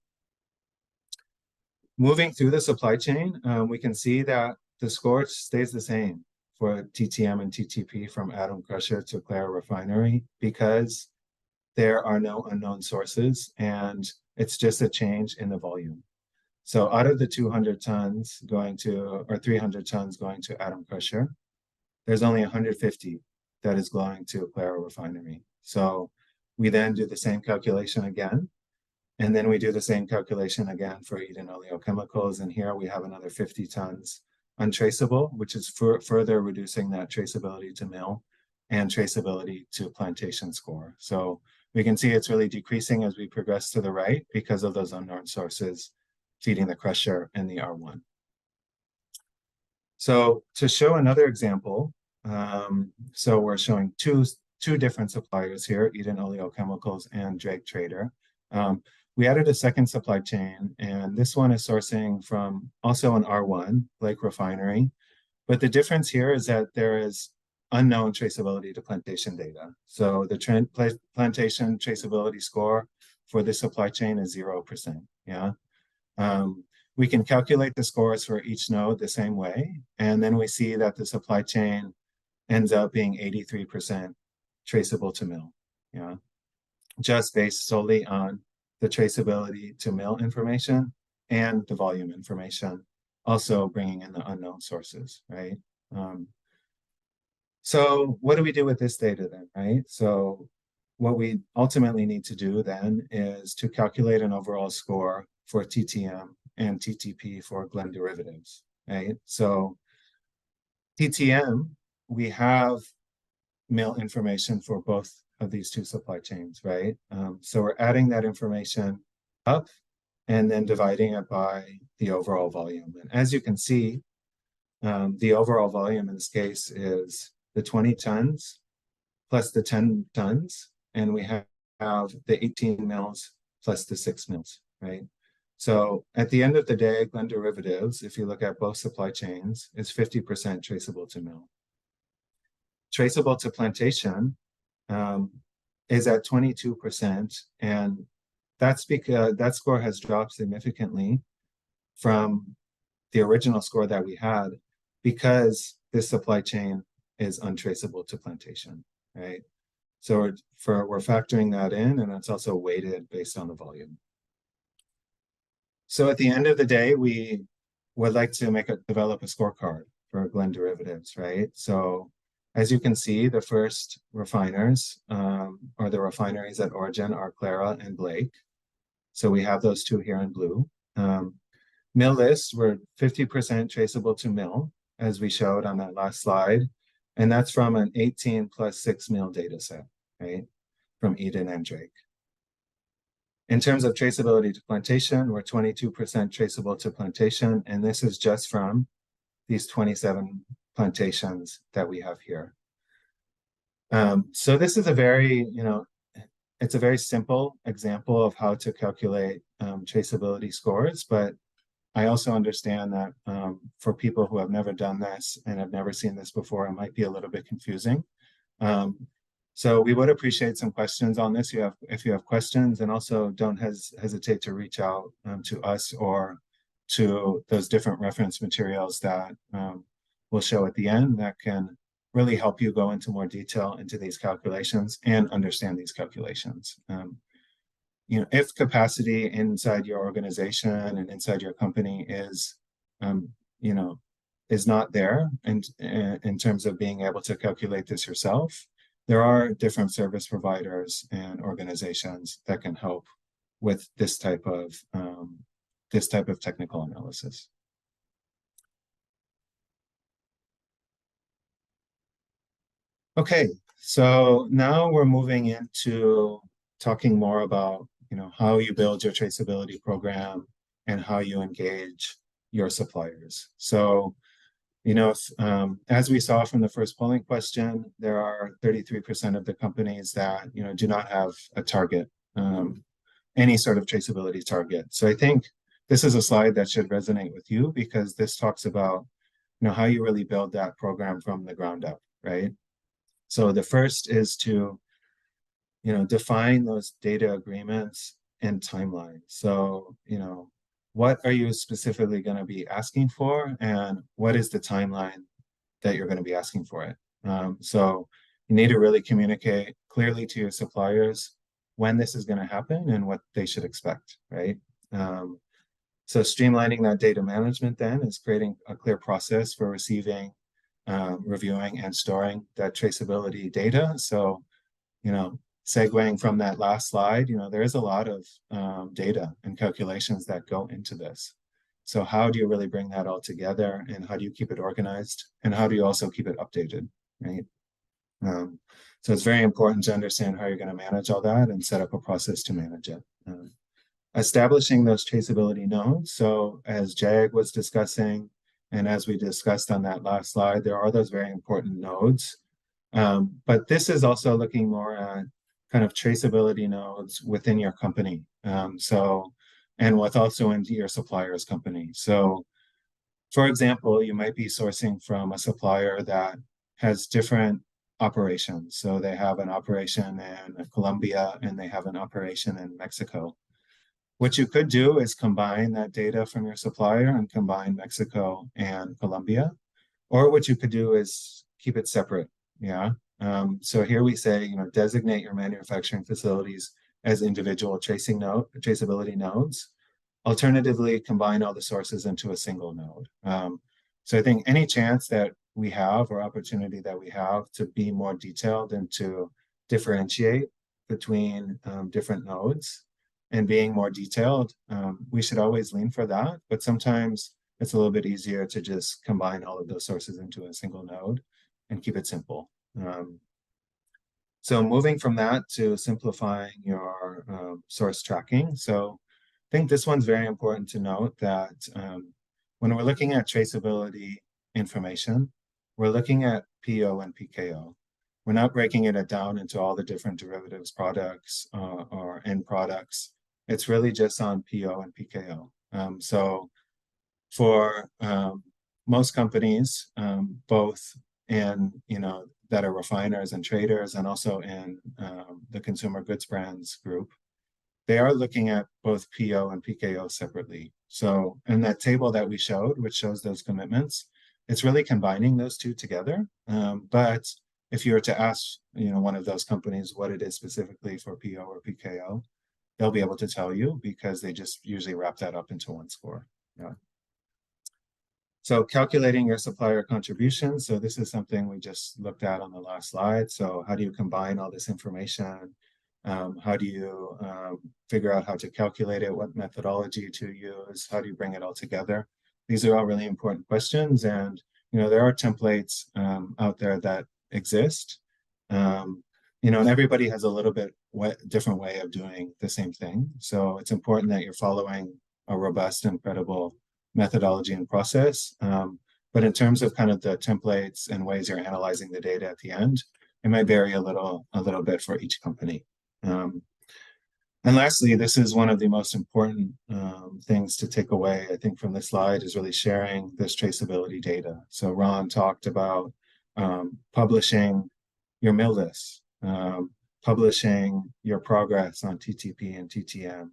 Moving through the supply chain, we can see that the score stays the same for TTM and TTP from atom crusher to Clara refinery because there are no unknown sources and it's just a change in the volume. So out of the 200 tons going to, or 300 tons going to atom crusher, there's only 150 that is going to Clara refinery. So we then do the same calculation again, and then we do the same calculation again for Eden oleochemicals. And here we have another 50 tons untraceable, which is further reducing that traceability to mill and traceability to plantation score. So we can see it's really decreasing as we progress to the right because of those unknown sources feeding the crusher and the R1. So to show another example, so we're showing two different suppliers here, Eden Oleochemicals and Drake Trader. We added a second supply chain, and this one is sourcing from also an R1, Lake Refinery. But the difference here is that there is unknown traceability to plantation data. So the plantation traceability score for this supply chain is 0%, yeah? We can calculate the scores for each node the same way, and then we see that the supply chain ends up being 83% traceable to mill, yeah, just based solely on the traceability to mill information and the volume information, also bringing in the unknown sources, right? So what do we do with this data then, right? So what we ultimately need to do then is to calculate an overall score for TTM and TTP for Glen derivatives, right? So TTM, we have mill information for both of these two supply chains, right? So we're adding that information up and then dividing it by the overall volume. And as you can see, the overall volume in this case is the 20 tons plus the 10 tons, and we have the 18 mills plus the 6 mills, right? So at the end of the day, Glen derivatives, if you look at both supply chains, is 50% traceable to mill. Traceable to plantation is at 22%, and that's because that score has dropped significantly from the original score that we had because this supply chain is untraceable to plantation, right? So we're factoring that in, and it's also weighted based on the volume. So at the end of the day, we would like to develop a scorecard for Glen derivatives, right? So as you can see, the first refiners or the refineries at origin are Clara and Blake. So we have those two here in blue. Mill list, we're 50% traceable to mill, as we showed on that last slide. And that's from an 18 plus 6 mill data set, right? From Eden and Drake. In terms of traceability to plantation, we're 22% traceable to plantation, and this is just from these 27 plantations that we have here. So this is a very, it's a very simple example of how to calculate traceability scores, but I also understand that for people who have never done this and have never seen this before, it might be a little bit confusing. So we would appreciate some questions on this if you have questions, and also don't hesitate to reach out to us or to those different reference materials that we'll show at the end that can really help you go into more detail into these calculations and understand these calculations. You know, if capacity inside your organization and inside your company is, you know, is not there, and in terms of being able to calculate this yourself, there are different service providers and organizations that can help with this type of technical analysis. Okay, so now we're moving into talking more about, you know, how you build your traceability program and how you engage your suppliers. So, you know, as we saw from the first polling question, there are 33% of the companies that, you know, do not have a target, any sort of traceability target. So I think this is a slide that should resonate with you, because this talks about, you know, how you really build that program from the ground up, right? So the first is to, you know, define those data agreements and timelines. So, you know, what are you specifically going to be asking for, and what is the timeline that you're going to be asking for it? So you need to really communicate clearly to your suppliers when this is going to happen and what they should expect, right? So streamlining that data management then is creating a clear process for receiving, reviewing, and storing that traceability data. So, you know, segueing from that last slide, you know, there is a lot of data and calculations that go into this. So how do you really bring that all together, and how do you keep it organized, and how do you also keep it updated, right? So it's very important to understand how you're going to manage all that and set up a process to manage it. Establishing those traceability nodes. So as Jag was discussing, and as we discussed on that last slide, there are those very important nodes. But this is also looking more at kind of traceability nodes within your company. And with also into your supplier's company. So for example, you might be sourcing from a supplier that has different operations. So they have an operation in Colombia and they have an operation in Mexico. What you could do is combine that data from your supplier and combine Mexico and Colombia. Or what you could do is keep it separate, yeah? So here we say, you know, designate your manufacturing facilities as individual traceability nodes. Alternatively, combine all the sources into a single node. So I think any chance that we have, or opportunity that we have to be more detailed and to differentiate between different nodes and being more detailed, we should always lean for that. But sometimes it's a little bit easier to just combine all of those sources into a single node and keep it simple. So moving from that to simplifying your source tracking. So I think this one's very important to note that when we're looking at traceability information, we're looking at PO and PKO. We're not breaking it down into all the different derivatives products or end products. It's really just on PO and PKO. So for most companies, both in, you know, that are refiners and traders, and also in the consumer goods brands group, they are looking at both PO and PKO separately. So in that table that we showed, which shows those commitments, it's really combining those two together. But if you were to ask, you know, one of those companies what it is specifically for PO or PKO, they'll be able to tell you, because they just usually wrap that up into one score. Yeah. So calculating your supplier contribution. So this is something we just looked at on the last slide. So how do you combine all this information? How do you figure out how to calculate it? What methodology to use? How do you bring it all together? These are all really important questions. And, you know, there are templates out there that exist. You know, and everybody has a little bit different way of doing the same thing. So it's important that you're following a robust and credible methodology and process. But in terms of kind of the templates and ways you're analyzing the data at the end, it might vary a little bit for each company. And lastly, this is one of the most important things to take away, I think, from this slide, is really sharing this traceability data. So Ron talked about publishing your mill list, publishing your progress on TTP and TTM,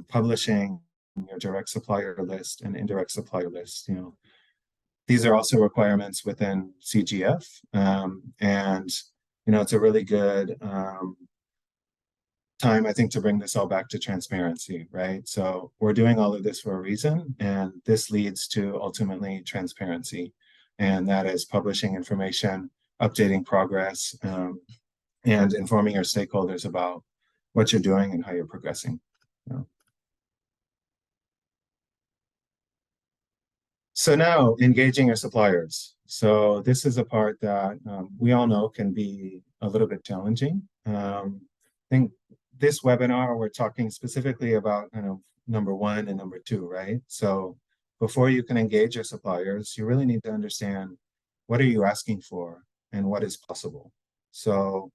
publishing your direct supplier list and indirect supplier list. You know, these are also requirements within CGF. And, it's a really good time, I think, to bring this all back to transparency, right? So we're doing all of this for a reason, and this leads to ultimately transparency. And that is publishing information, updating progress, and informing your stakeholders about what you're doing and how you're progressing. So now engaging your suppliers. So this is a part that we all know can be a little bit challenging. I think this webinar, we're talking specifically about number one and number two, right? So before you can engage your suppliers, you really need to understand what are you asking for and what is possible. So,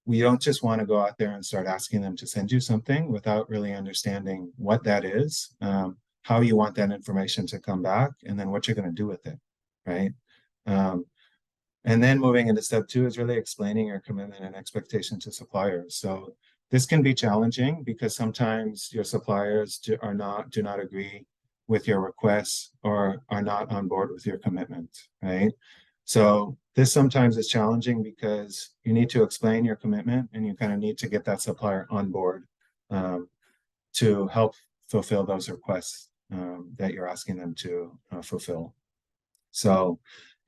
we don't just want to go out there and start asking them to send you something without really understanding what that is, how you want that information to come back, and then what you're going to do with it, right? And then moving into step two is really explaining your commitment and expectation to suppliers. So this can be challenging because sometimes your suppliers do not agree with your requests or are not on board with your commitment, right? So this sometimes is challenging because you need to explain your commitment and you kind of need to get that supplier on board to help fulfill those requests that you're asking them to fulfill. So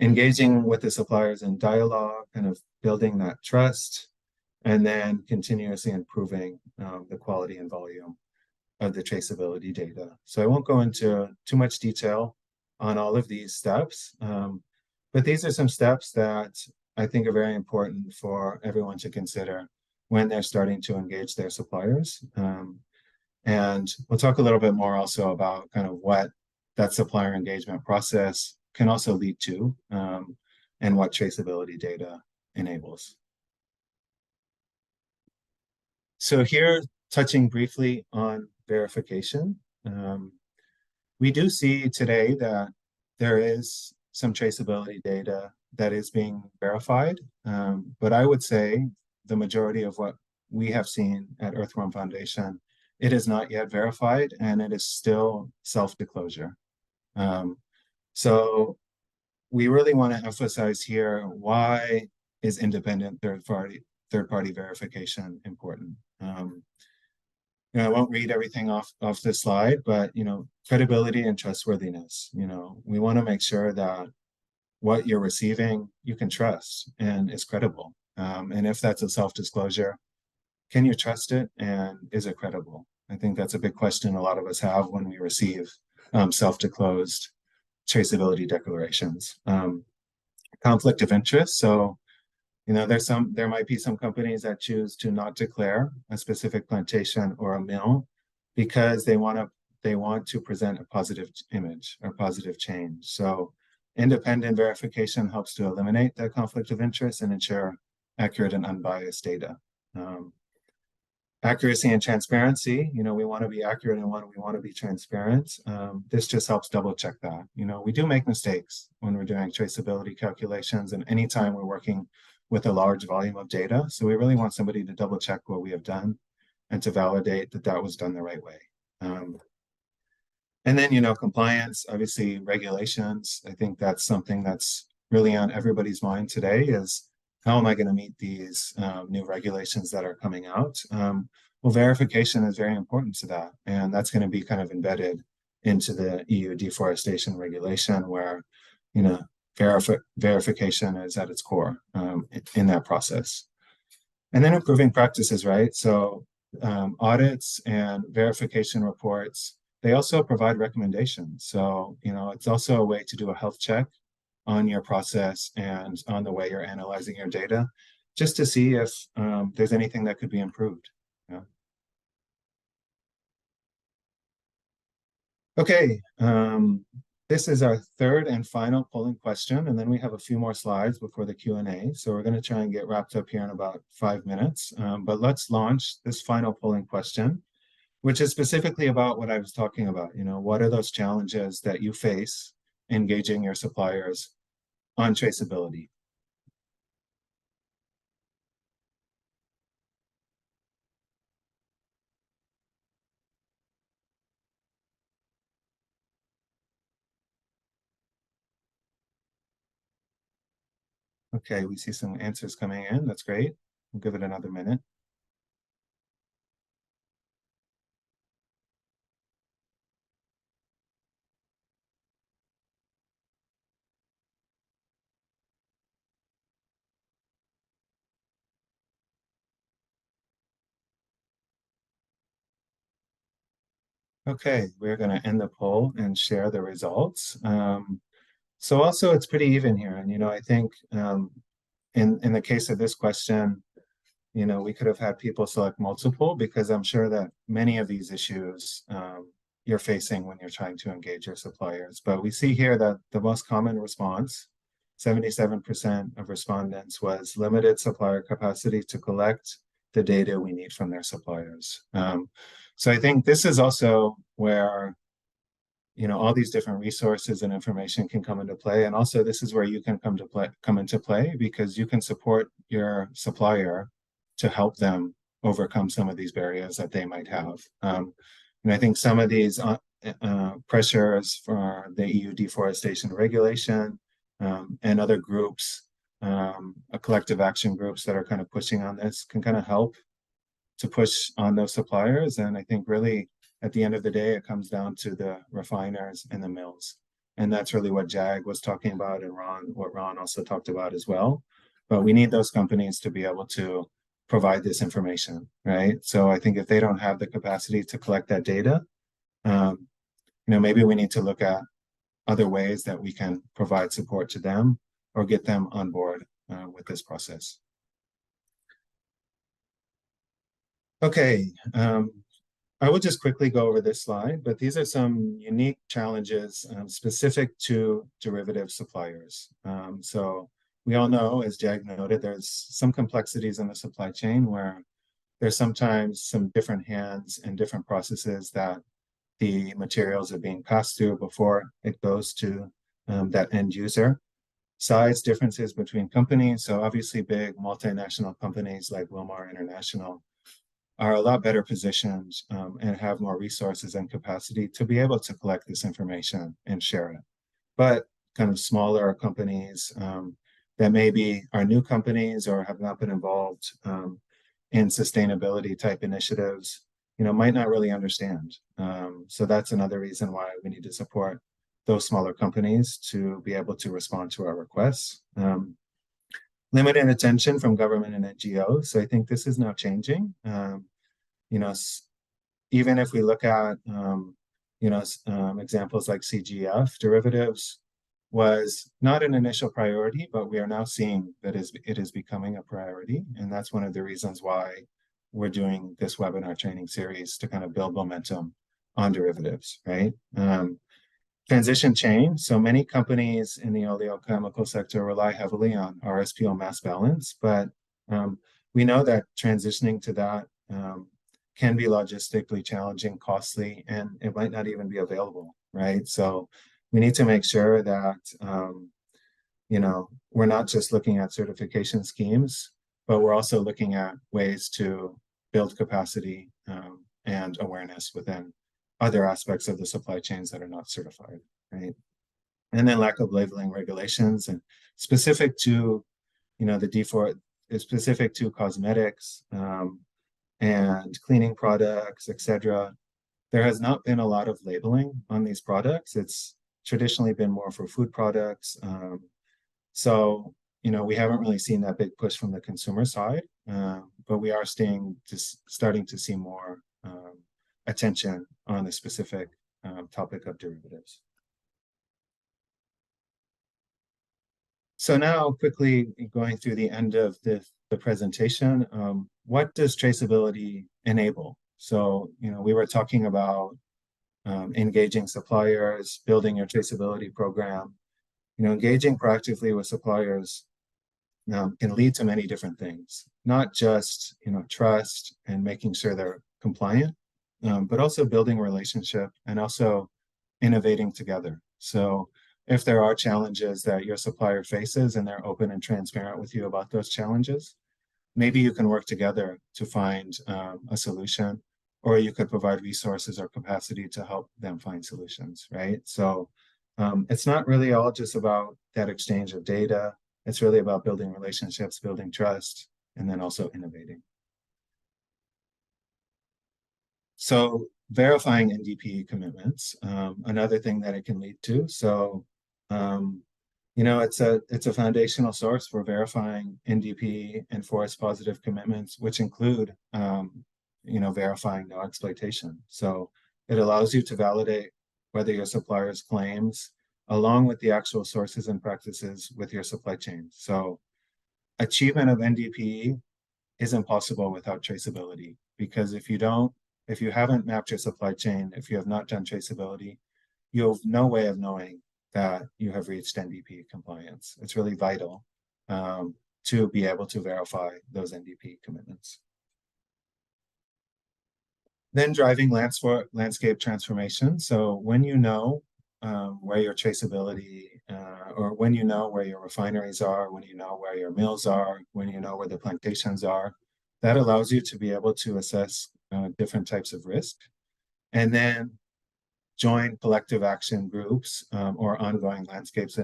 engaging with the suppliers in dialogue, kind of building that trust, and then continuously improving the quality and volume of the traceability data. So I won't go into too much detail on all of these steps, but these are some steps that I think are very important for everyone to consider when they're starting to engage their suppliers. And we'll talk a little bit more also about kind of what that supplier engagement process can also lead to and what traceability data enables. So here, touching briefly on verification, we do see today that there is some traceability data that is being verified, but I would say the majority of what we have seen at Earthworm Foundation, it is not yet verified and it is still self-disclosure. So we really want to emphasize here, why is independent third-party verification important? I won't read everything off this slide, but credibility and trustworthiness. We want to make sure that what you're receiving you can trust and is credible. And if that's a self-disclosure, can you trust it and is it credible? I think that's a big question a lot of us have when we receive self-disclosed traceability declarations. Conflict of interest. So there might be some companies that choose to not declare a specific plantation or a mill because they want to present a positive image or positive change. So independent verification helps to eliminate that conflict of interest and ensure accurate and unbiased data. Accuracy and transparency, we want to be accurate and we want to be transparent. This just helps double check that. We do make mistakes when we're doing traceability calculations and anytime we're working with a large volume of data. So we really want somebody to double check what we have done and to validate that that was done the right way. And then, compliance, obviously regulations. I think that's something that's really on everybody's mind today is how am I going to meet these new regulations that are coming out? Well, verification is very important to that. And that's going to be kind of embedded into the EU deforestation regulation where, verification is at its core in that process. And then improving practices, right? So audits and verification reports, they also provide recommendations. So, it's also a way to do a health check on your process and on the way you're analyzing your data, just to see if there's anything that could be improved. Okay, this is our third and final polling question, and then we have a few more slides before the Q&A. So we're going to try and get wrapped up here in about 5 minutes, but let's launch this final polling question, which is specifically about what I was talking about. What are those challenges that you face engaging your suppliers on traceability? Okay, we see some answers coming in. That's great. We'll give it another minute. Okay, we're going to end the poll and share the results. So also it's pretty even here. And, I think in the case of this question, we could have had people select multiple because I'm sure that many of these issues you're facing when you're trying to engage your suppliers. But we see here that the most common response, 77% of respondents, was limited supplier capacity to collect the data we need from their suppliers. So I think this is also where all these different resources and information can come into play. And also this is where you can come into play because you can support your supplier to help them overcome some of these barriers that they might have. And I think some of these pressures for the EU deforestation regulation and other groups, collective action groups that are kind of pushing on this can kind of help to push on those suppliers. And I think really at the end of the day, it comes down to the refiners and the mills. And that's really what Jag was talking about and what Ron also talked about as well. But we need those companies to be able to provide this information, right? So I think if they don't have the capacity to collect that data, maybe we need to look at other ways that we can provide support to them or get them on board with this process. Okay, I will just quickly go over this slide, but these are some unique challenges specific to derivative suppliers. So we all know, as Jag noted, there's some complexities in the supply chain where there's sometimes some different hands and different processes that the materials are being passed through before it goes to that end user. Size differences between companies. So obviously big multinational companies like Wilmar International are a lot better positioned and have more resources and capacity to be able to collect this information and share it. But kind of smaller companies that maybe are new companies or have not been involved in sustainability type initiatives, might not really understand. So that's another reason why we need to support those smaller companies to be able to respond to our requests. Limited attention from government and NGOs. So I think this is now changing. Even if we look at, examples like CGF derivatives was not an initial priority, but we are now seeing that it is becoming a priority. And that's one of the reasons why we're doing this webinar training series to kind of build momentum on derivatives, right? Transition chain. So many companies in the oleochemical sector rely heavily on RSPO mass balance, but we know that transitioning to that can be logistically challenging, costly, and it might not even be available, right? So we need to make sure that, we're not just looking at certification schemes, but we're also looking at ways to build capacity and awareness within other aspects of the supply chains that are not certified, right? And then lack of labeling regulations and specific to, specific to cosmetics and cleaning products, etc. There has not been a lot of labeling on these products. It's traditionally been more for food products. So, we haven't really seen that big push from the consumer side, but we are starting to see more attention on the specific topic of derivatives. So now quickly going through the end of the presentation, what does traceability enable? So, we were talking about engaging suppliers, building your traceability program. Engaging proactively with suppliers can lead to many different things, not just, trust and making sure they're compliant, but also building a relationship and also innovating together. So if there are challenges that your supplier faces and they're open and transparent with you about those challenges, maybe you can work together to find a solution, or you could provide resources or capacity to help them find solutions, right? So it's not really all just about that exchange of data. It's really about building relationships, building trust, and then also innovating. So verifying NDPE commitments, another thing that it can lead to. So, you know, it's a foundational source for verifying NDPE and forest positive commitments, which include, you know, verifying no exploitation. So it allows you to validate whether your supplier's claims, along with the actual sources and practices with your supply chain. So achievement of NDPE is impossible without traceability, because if you haven't mapped your supply chain, if you have not done traceability, you have no way of knowing that you have reached NDPE compliance. It's really vital to be able to verify those NDPE commitments. Then driving landscape transformation. So when you know where your traceability, or when you know where your refineries are, when you know where your mills are, when you know where the plantations are, that allows you to be able to assess different types of risk, and then join collective action groups or ongoing landscapes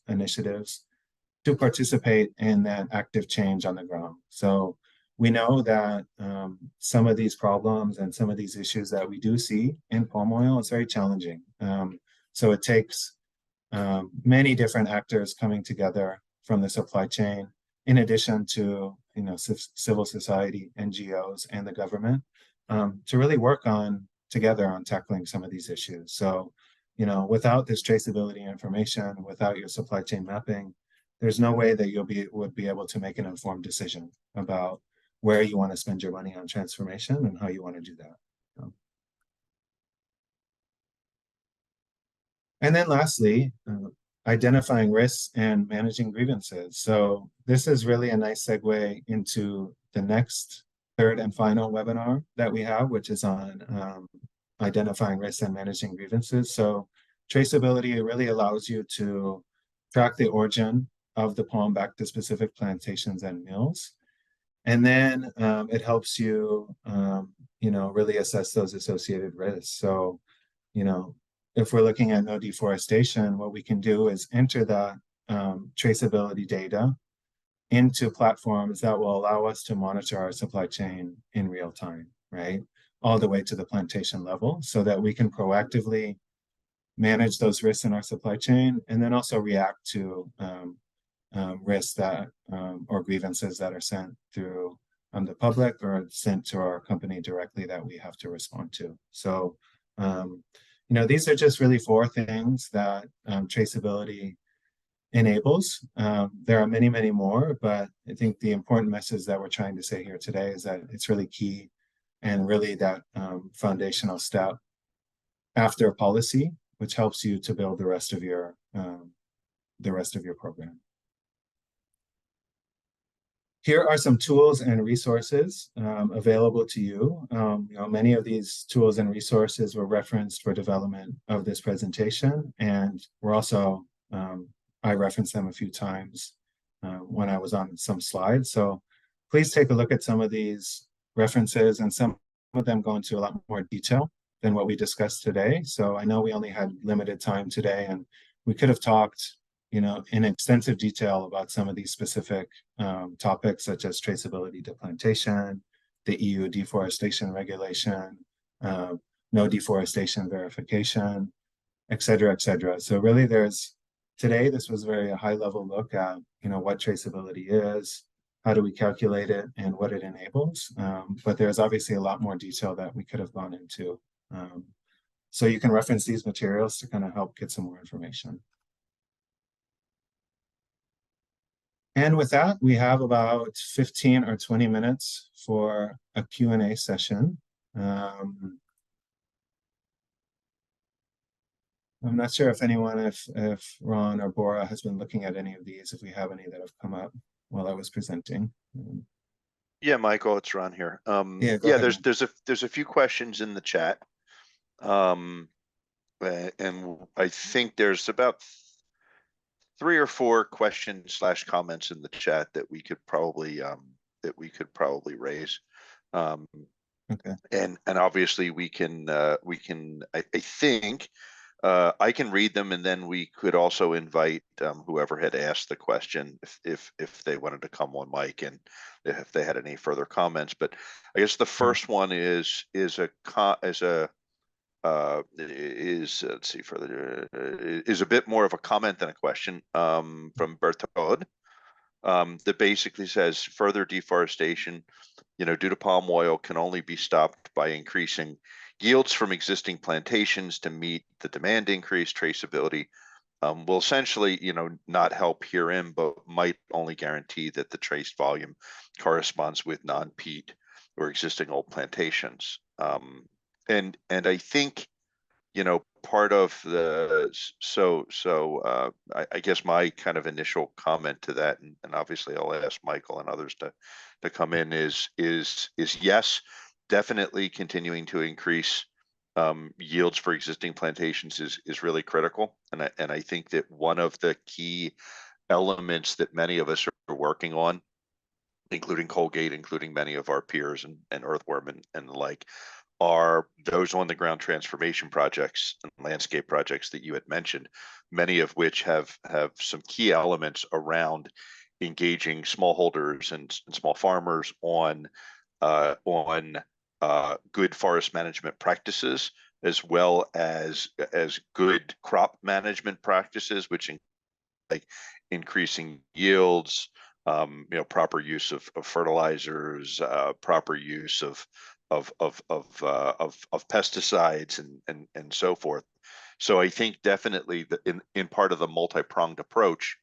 initiatives to participate in that active change on the ground. So we know that some of these problems and some of these issues that we do see in palm oil is very challenging. So it takes many different actors coming together from the supply chain, in addition to, you know, civil society, NGOs, and the government, to really work together on tackling some of these issues. So, you know, without this traceability information, without your supply chain mapping, there's no way that would be able to make an informed decision about where you want to spend your money on transformation and how you want to do that. And then lastly, identifying risks and managing grievances. So this is really a nice segue into the next third and final webinar that we have, which is on identifying risks and managing grievances. So traceability really allows you to track the origin of the palm back to specific plantations and mills. And then it helps you, you know, really assess those associated risks. So, you know, if we're looking at no deforestation, what we can do is enter the traceability data into platforms that will allow us to monitor our supply chain in real time, right? All the way to the plantation level, so that we can proactively manage those risks in our supply chain, and then also react to risks that or grievances that are sent through the public or sent to our company directly that we have to respond to. So, you know, these are just really 4 things that traceability enables. There are many, many more, but I think the important message that we're trying to say here today is that it's really key, and really that foundational step after policy, which helps you to build the rest of your program. Here are some tools and resources available to you. You know, many of these tools and resources were referenced for development of this presentation, and we're also, I referenced them a few times when I was on some slides. So please take a look at some of these references, and some of them go into a lot more detail than what we discussed today. So I know we only had limited time today, and we could have talked, you know, in extensive detail about some of these specific topics, such as traceability to plantation, the EU deforestation regulation, no deforestation verification, et cetera, et cetera. So really today, this was very a high level look at, you know, what traceability is, how do we calculate it, and what it enables. But there's obviously a lot more detail that we could have gone into. So you can reference these materials to kind of help get some more information. And with that, we have about 15 or 20 minutes for a Q&A session. I'm not sure if anyone, if Ron or Bora has been looking at any of these, if we have any that have come up while I was presenting. Yeah, Michael, it's Ron here. Yeah, yeah, ahead, there's a few questions in the chat. And I think there's about 3 or 4 questions / comments in the chat that we could probably raise. Okay. And obviously we can I think I can read them, and then we could also invite whoever had asked the question if they wanted to come on mic and if they had any further comments. But I guess the first one is let's see further is a bit more of a comment than a question from Berthold that basically says further deforestation, due to palm oil can only be stopped by increasing yields from existing plantations to meet the demand increase. Traceability will essentially, not help herein, but might only guarantee that the traced volume corresponds with non-peat or existing old plantations. And I think, part of the I guess my kind of initial comment to that, and obviously I'll ask Michael and others to come in, is yes, definitely continuing to increase yields for existing plantations is really critical, and I think that one of the key elements that many of us are working on, including Colgate, including many of our peers and Earthworm and the like, are those on the ground transformation projects and landscape projects that you had mentioned, many of which have some key elements around engaging smallholders and small farmers on good forest management practices, as well as good crop management practices, which like increasing yields, proper use of fertilizers, proper use of pesticides and so forth. So I think definitely that in part of the multi-pronged approach,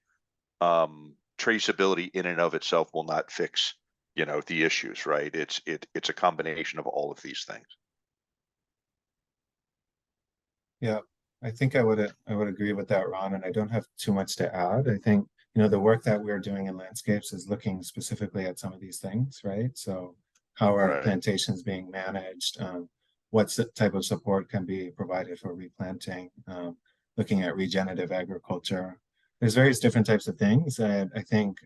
traceability in and of itself will not fix, the issues, right? It's a combination of all of these things. Yeah, I think I would agree with that, Ron, and I don't have too much to add. I think, the work that we're doing in landscapes is looking specifically at some of these things, right? So how are plantations being managed? What type of support can be provided for replanting? Looking at regenerative agriculture. There's various different types of things. And I think,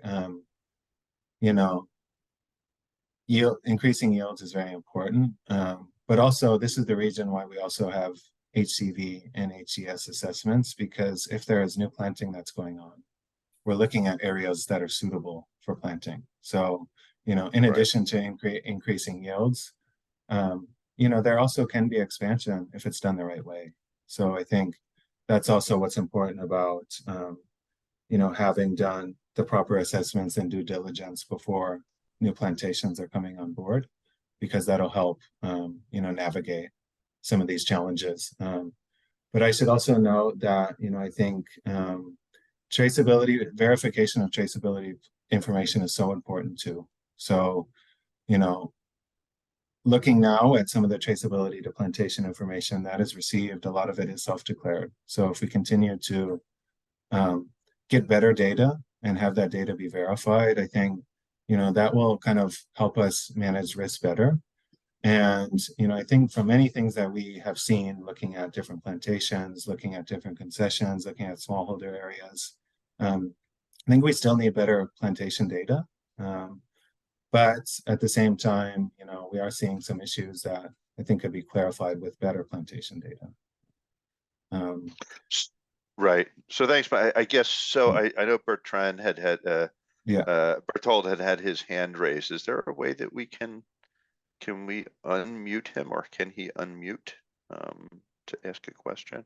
increasing yields is very important. But also, this is the reason why we also have HCV and HCS assessments, because if there is new planting that's going on, we're looking at areas that are suitable for planting. So, in addition to increasing yields, there also can be expansion if it's done the right way. So I think that's also what's important about, having done the proper assessments and due diligence before new plantations are coming on board, because that'll help, navigate some of these challenges. But I should also note that, I think verification of traceability information is so important too. So, looking now at some of the traceability to plantation information that is received, a lot of it is self-declared. So if we continue to get better data and have that data be verified, I think, that will kind of help us manage risk better. And, I think from many things that we have seen, looking at different plantations, looking at different concessions, looking at smallholder areas, I think we still need better plantation data. But at the same time, we are seeing some issues that I think could be clarified with better plantation data. Right. So thanks, but I guess so. I know Bertrand Berthold had his hand raised. Is there a way that we can we unmute him, or can he unmute to ask a question?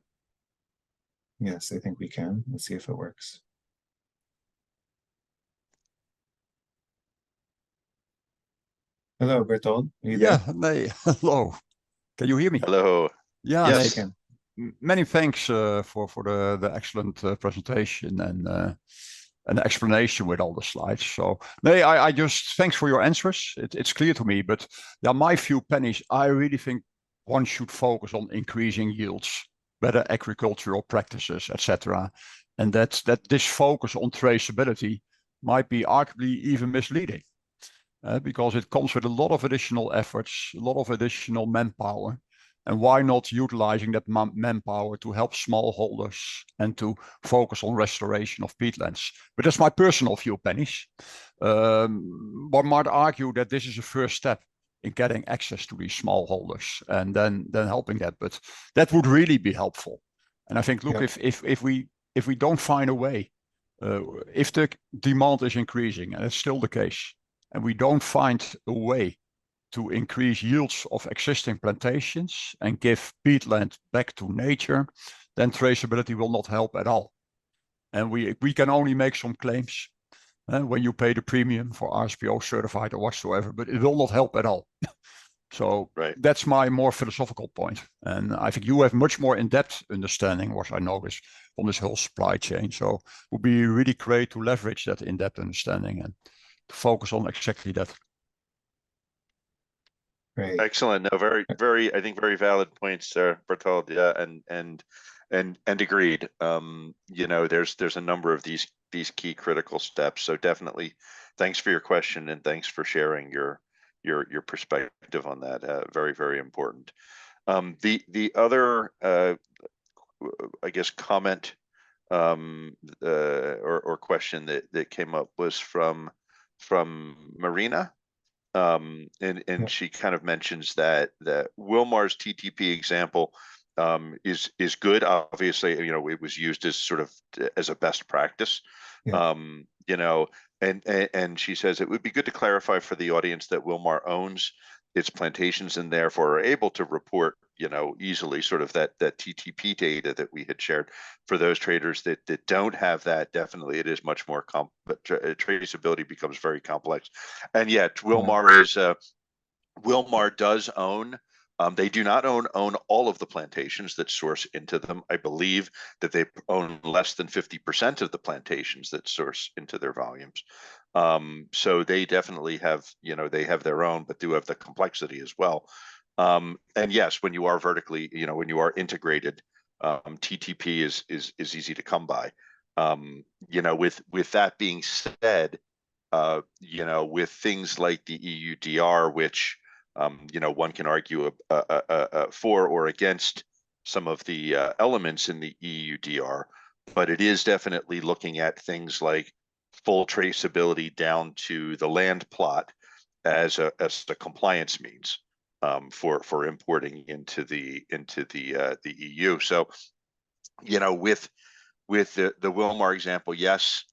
Yes, I think we can. Let's see if it works. Hello, Berthold. Hello. Can you hear me? Hello. Yeah, yes. Many thanks for the excellent presentation and an explanation with all the slides. So, I just thanks for your answers. It's clear to me, but my few pennies, I really think one should focus on increasing yields, better agricultural practices, etc. And that this focus on traceability might be arguably even misleading. Because it comes with a lot of additional efforts, a lot of additional manpower. And why not utilizing that manpower to help smallholders and to focus on restoration of peatlands? But that's my personal few pennies. One might argue that this is a first step in getting access to these smallholders and then helping that. But that would really be helpful. And I think, look, Yep. if we don't find a way, if the demand is increasing, and it's still the case, and we don't find a way to increase yields of existing plantations and give peatland back to nature, then traceability will not help at all. And we can only make some claims when you pay the premium for RSPO certified or whatsoever, but it will not help at all. So that's my more philosophical point. And I think you have much more in-depth understanding, what I notice, on this whole supply chain. So it would be really great to leverage that in-depth understanding and to focus on exactly that. Great. Excellent. No, I think very valid points there, Bertold. Yeah, and agreed. You know, there's a number of these key critical steps. So definitely, thanks for your question and thanks for sharing your perspective on that. Very important. The other I guess comment or question that came up was from Marina. And she kind of mentions that Wilmar's TTP example is good. Obviously, you know, it was used as sort of as a best practice. Yeah. You know, and she says it would be good to clarify for the audience that Wilmar owns its plantations and therefore are able to report, you know, easily sort of that TTP data that we had shared. For those traders that don't have that, definitely it is much more traceability becomes very complex. And yet Wilmar Wilmar does own, they do not own all of the plantations that source into them. I believe that they own less than 50% of the plantations that source into their volumes. So they definitely have, you know, they have their own, but do have the complexity as well. And yes, when you are vertically, you know, when you are integrated, TTP is easy to come by. You know, with that being said, you know, with things like the EUDR, which you know, one can argue for or against some of the elements in the EUDR, but it is definitely looking at things like full traceability down to the land plot as a compliance means for importing into the EU. So, you know, with the Wilmar example, yes,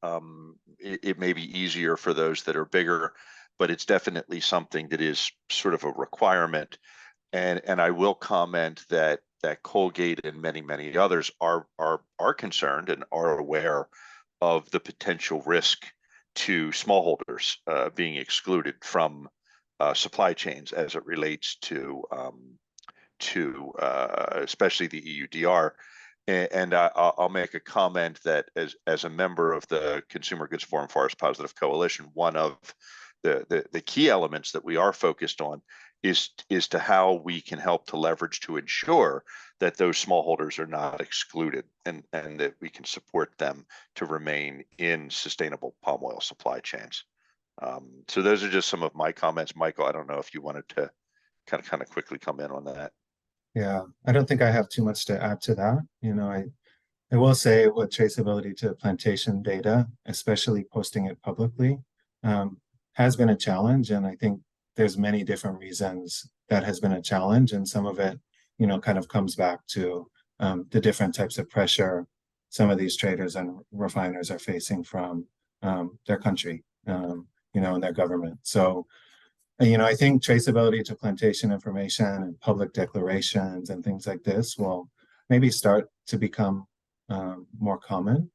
it may be easier for those that are bigger, but it's definitely something that is sort of a requirement. And I will comment that Colgate and many others are concerned and are aware of the potential risk to smallholders being excluded from supply chains as it relates to especially the EUDR. And I'll make a comment that as a member of the Consumer Goods Forum Forest Positive Coalition, one of the key elements that we are focused on is to how we can help to leverage to ensure that those smallholders are not excluded and that we can support them to remain in sustainable palm oil supply chains. So those are just some of my comments. Michael, I don't know if you wanted to kind of quickly come in on that. Yeah, I don't think I have too much to add to that. You know, I will say with traceability to plantation data, especially posting it publicly, has been a challenge. And I think there's many different reasons that has been a challenge. And some of it, you know, kind of comes back to the different types of pressure some of these traders and refiners are facing from their country, you know, and their government. So, you know, I think traceability to plantation information and public declarations and things like this will maybe start to become more common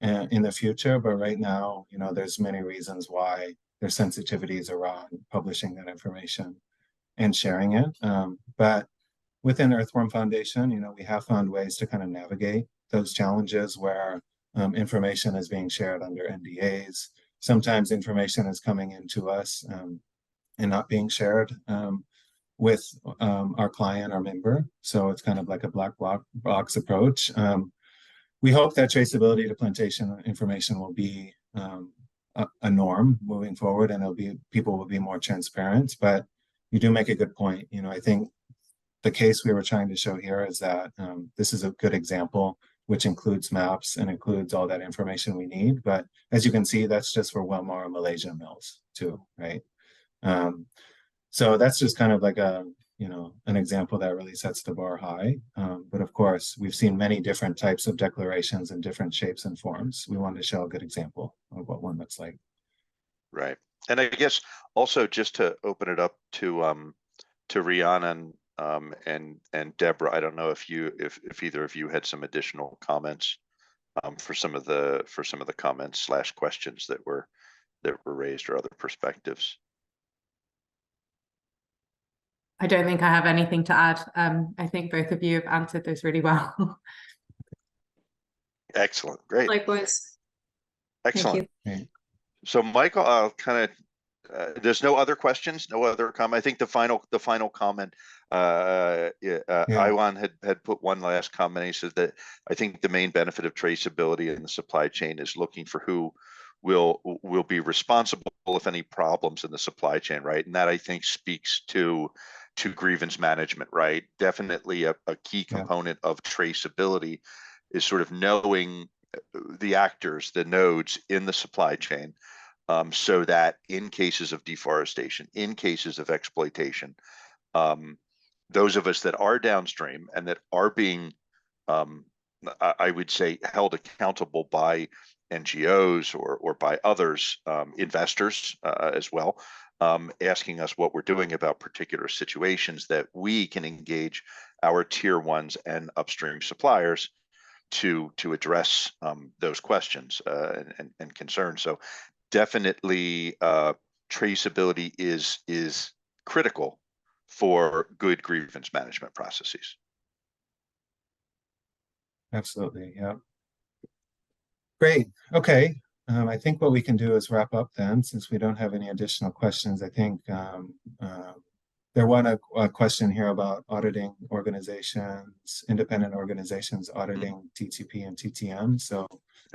in the future. But right now, you know, there's many reasons why there's sensitivities around publishing that information and sharing it. But within Earthworm Foundation, you know, we have found ways to kind of navigate those challenges where information is being shared under NDAs. Sometimes information is coming into us and not being shared with our client or member. So it's kind of like a black box approach. We hope that traceability to plantation information will be a norm moving forward, and people will be more transparent. But you do make a good point. You know, I think the case we were trying to show here is that this is a good example, which includes maps and includes all that information we need. But as you can see, that's just for Wilmar and Malaysia mills too, right? So that's just kind of like a you know, an example that really sets the bar high. But of course, we've seen many different types of declarations in different shapes and forms. We wanted to show a good example of what one looks like. Right. And I guess also just to open it up to Rhiannon and Deborah, I don't know if either of you had some additional comments for some of the comments / questions that were raised, or other perspectives. I don't think I have anything to add. I think both of you have answered those really well. Excellent. Great. Likewise. Excellent. Thank you. So Michael, I'll kind of, there's no other questions, no other comment. I think the final comment, Iwan had put one last comment. He says that I think the main benefit of traceability in the supply chain is looking for who will be responsible if any problems in the supply chain, right? And that, I think, speaks to grievance management, right? Definitely a key component of traceability is sort of knowing the actors, the nodes in the supply chain, so that in cases of deforestation, in cases of exploitation, those of us that are downstream and that are being, I would say, held accountable by NGOs or by others, investors as well, asking us what we're doing about particular situations, that we can engage our tier ones and upstream suppliers to address those questions and concerns. So definitely traceability is critical for good grievance management processes. Absolutely. Yeah. Great. Okay. I think what we can do is wrap up then, since we don't have any additional questions. I think there was a question here about auditing organizations, independent organizations auditing TTP and TTM. So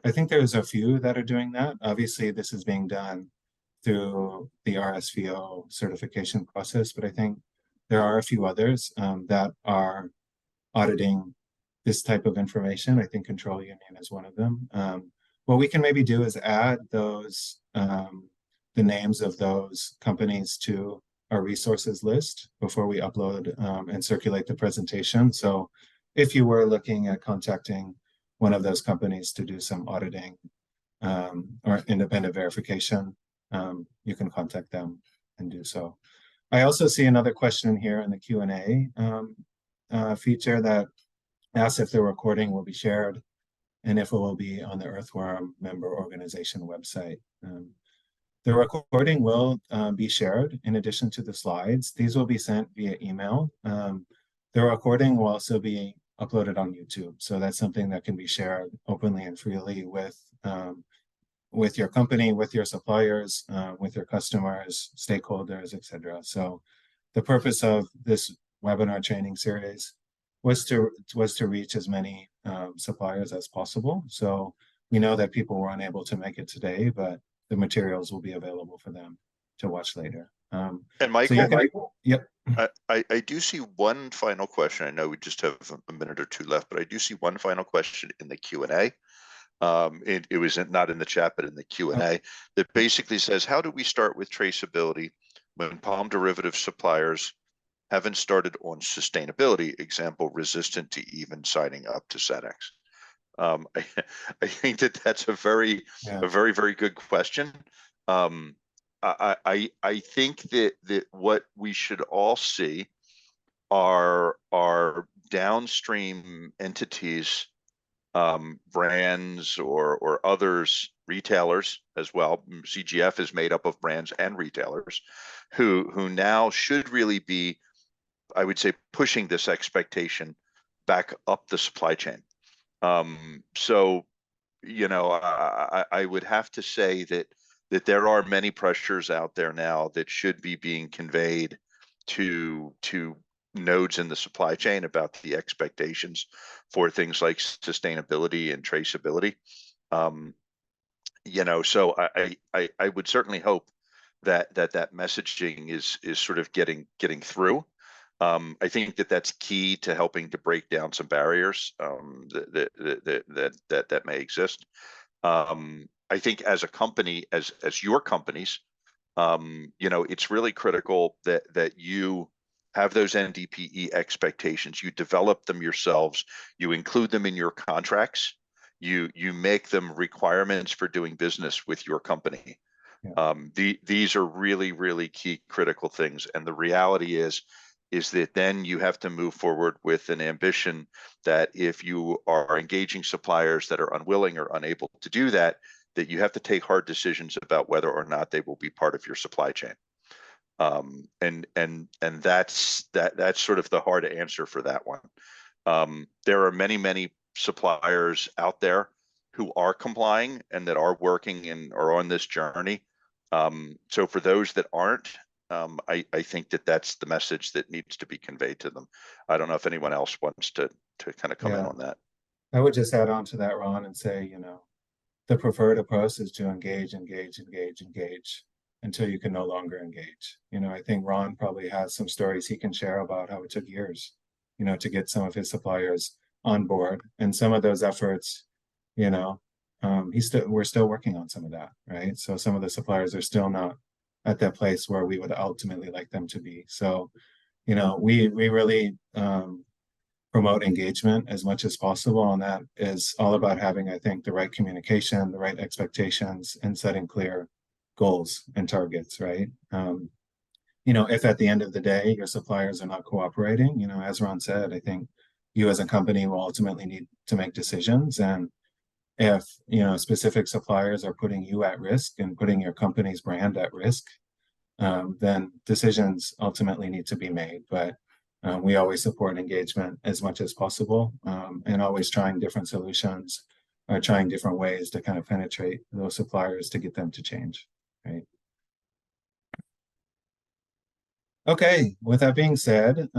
I think there's a few that are doing that. Obviously, this is being done through the RSVO certification process, but I think there are a few others that are auditing this type of information. I think Control Union is one of them. What we can maybe do is add those, the names of those companies to our resources list before we upload and circulate the presentation. So if you were looking at contacting one of those companies to do some auditing or independent verification, you can contact them and do so. I also see another question here in the Q&A feature that asks if the recording will be shared and if it will be on the Earthworm member organization website. The recording will be shared in addition to the slides. These will be sent via email. The recording will also be uploaded on YouTube. So that's something that can be shared openly and freely with your company, with your suppliers, with your customers, stakeholders, etc. So the purpose of this webinar training series was to reach as many suppliers as possible. So we know that people were unable to make it today, but the materials will be available for them to watch later. And Michael, so yep. I do see one final question. I know we just have a minute or two left, but I do see one final question in the Q&A. It was not in the chat, but in the Q&A, that basically says, how do we start with traceability when palm derivative suppliers haven't started on sustainability, example, resistant to even signing up to SEDEX? I think that's a very good question. I think that what we should all see are downstream entities, brands or others, retailers as well. CGF is made up of brands and retailers who now should really be, I would say, pushing this expectation back up the supply chain. So, you know, I would have to say that there are many pressures out there now that should be being conveyed to nodes in the supply chain about the expectations for things like sustainability and traceability. You know, so I would certainly hope that messaging is sort of getting through. I think that's key to helping to break down some barriers that may exist. I think as a company, as your companies, you know, it's really critical that you have those NDPE expectations. You develop them yourselves. You include them in your contracts. You make them requirements for doing business with your company. Yeah. These are really, really key critical things. And the reality is that then you have to move forward with an ambition that if you are engaging suppliers that are unwilling or unable to do that, that you have to take hard decisions about whether or not they will be part of your supply chain. And that's sort of the hard answer for that one. There are many suppliers out there who are complying and that are working and are on this journey. So for those that aren't, I think that that's the message that needs to be conveyed to them. I don't know if anyone else wants to kind of come in on that. I would just add on to that, Ron, and say, you know, the preferred approach is to engage until you can no longer engage. You know, I think Ron probably has some stories he can share about how it took years, you know, to get some of his suppliers on board. And some of those efforts, you know, we're still working on some of that, right? So some of the suppliers are still not at that place where we would ultimately like them to be. So, you know, we really promote engagement as much as possible, and that is all about having, I think, the right communication, the right expectations, and setting clear goals and targets, right? You know, if at the end of the day your suppliers are not cooperating, you know, as Ron said, I think you as a company will ultimately need to make decisions. And if, you know, specific suppliers are putting you at risk and putting your company's brand at risk, then decisions ultimately need to be made. But we always support engagement as much as possible, and always trying different solutions or trying different ways to kind of penetrate those suppliers to get them to change, right? Okay, with that being said,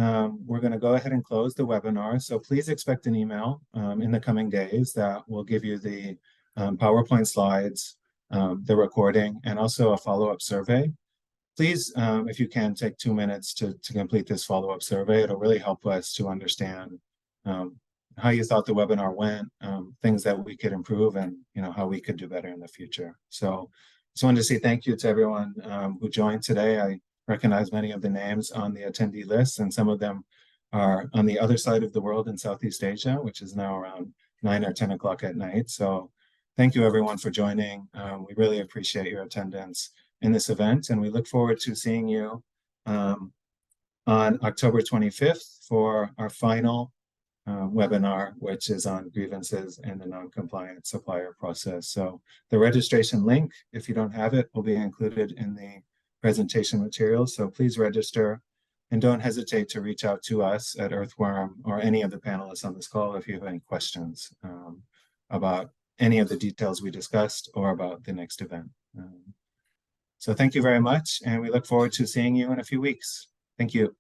we're going to go ahead and close the webinar. So please expect an email in the coming days that will give you the PowerPoint slides, the recording, and also a follow-up survey. Please, if you can, take 2 minutes to complete this follow-up survey. It'll really help us to understand how you thought the webinar went, things that we could improve, and, you know, how we could do better in the future. So just wanted to say thank you to everyone who joined today. I recognize many of the names on the attendee list, and some of them are on the other side of the world in Southeast Asia, which is now around 9 or 10 o'clock at night. So thank you everyone for joining. We really appreciate your attendance in this event, and we look forward to seeing you on October 25th for our final webinar, which is on grievances and the non-compliant supplier process. So the registration link, if you don't have it, will be included in the presentation materials. So please register, and don't hesitate to reach out to us at Earthworm or any of the panelists on this call if you have any questions about any of the details we discussed or about the next event. So thank you very much, and we look forward to seeing you in a few weeks. Thank you.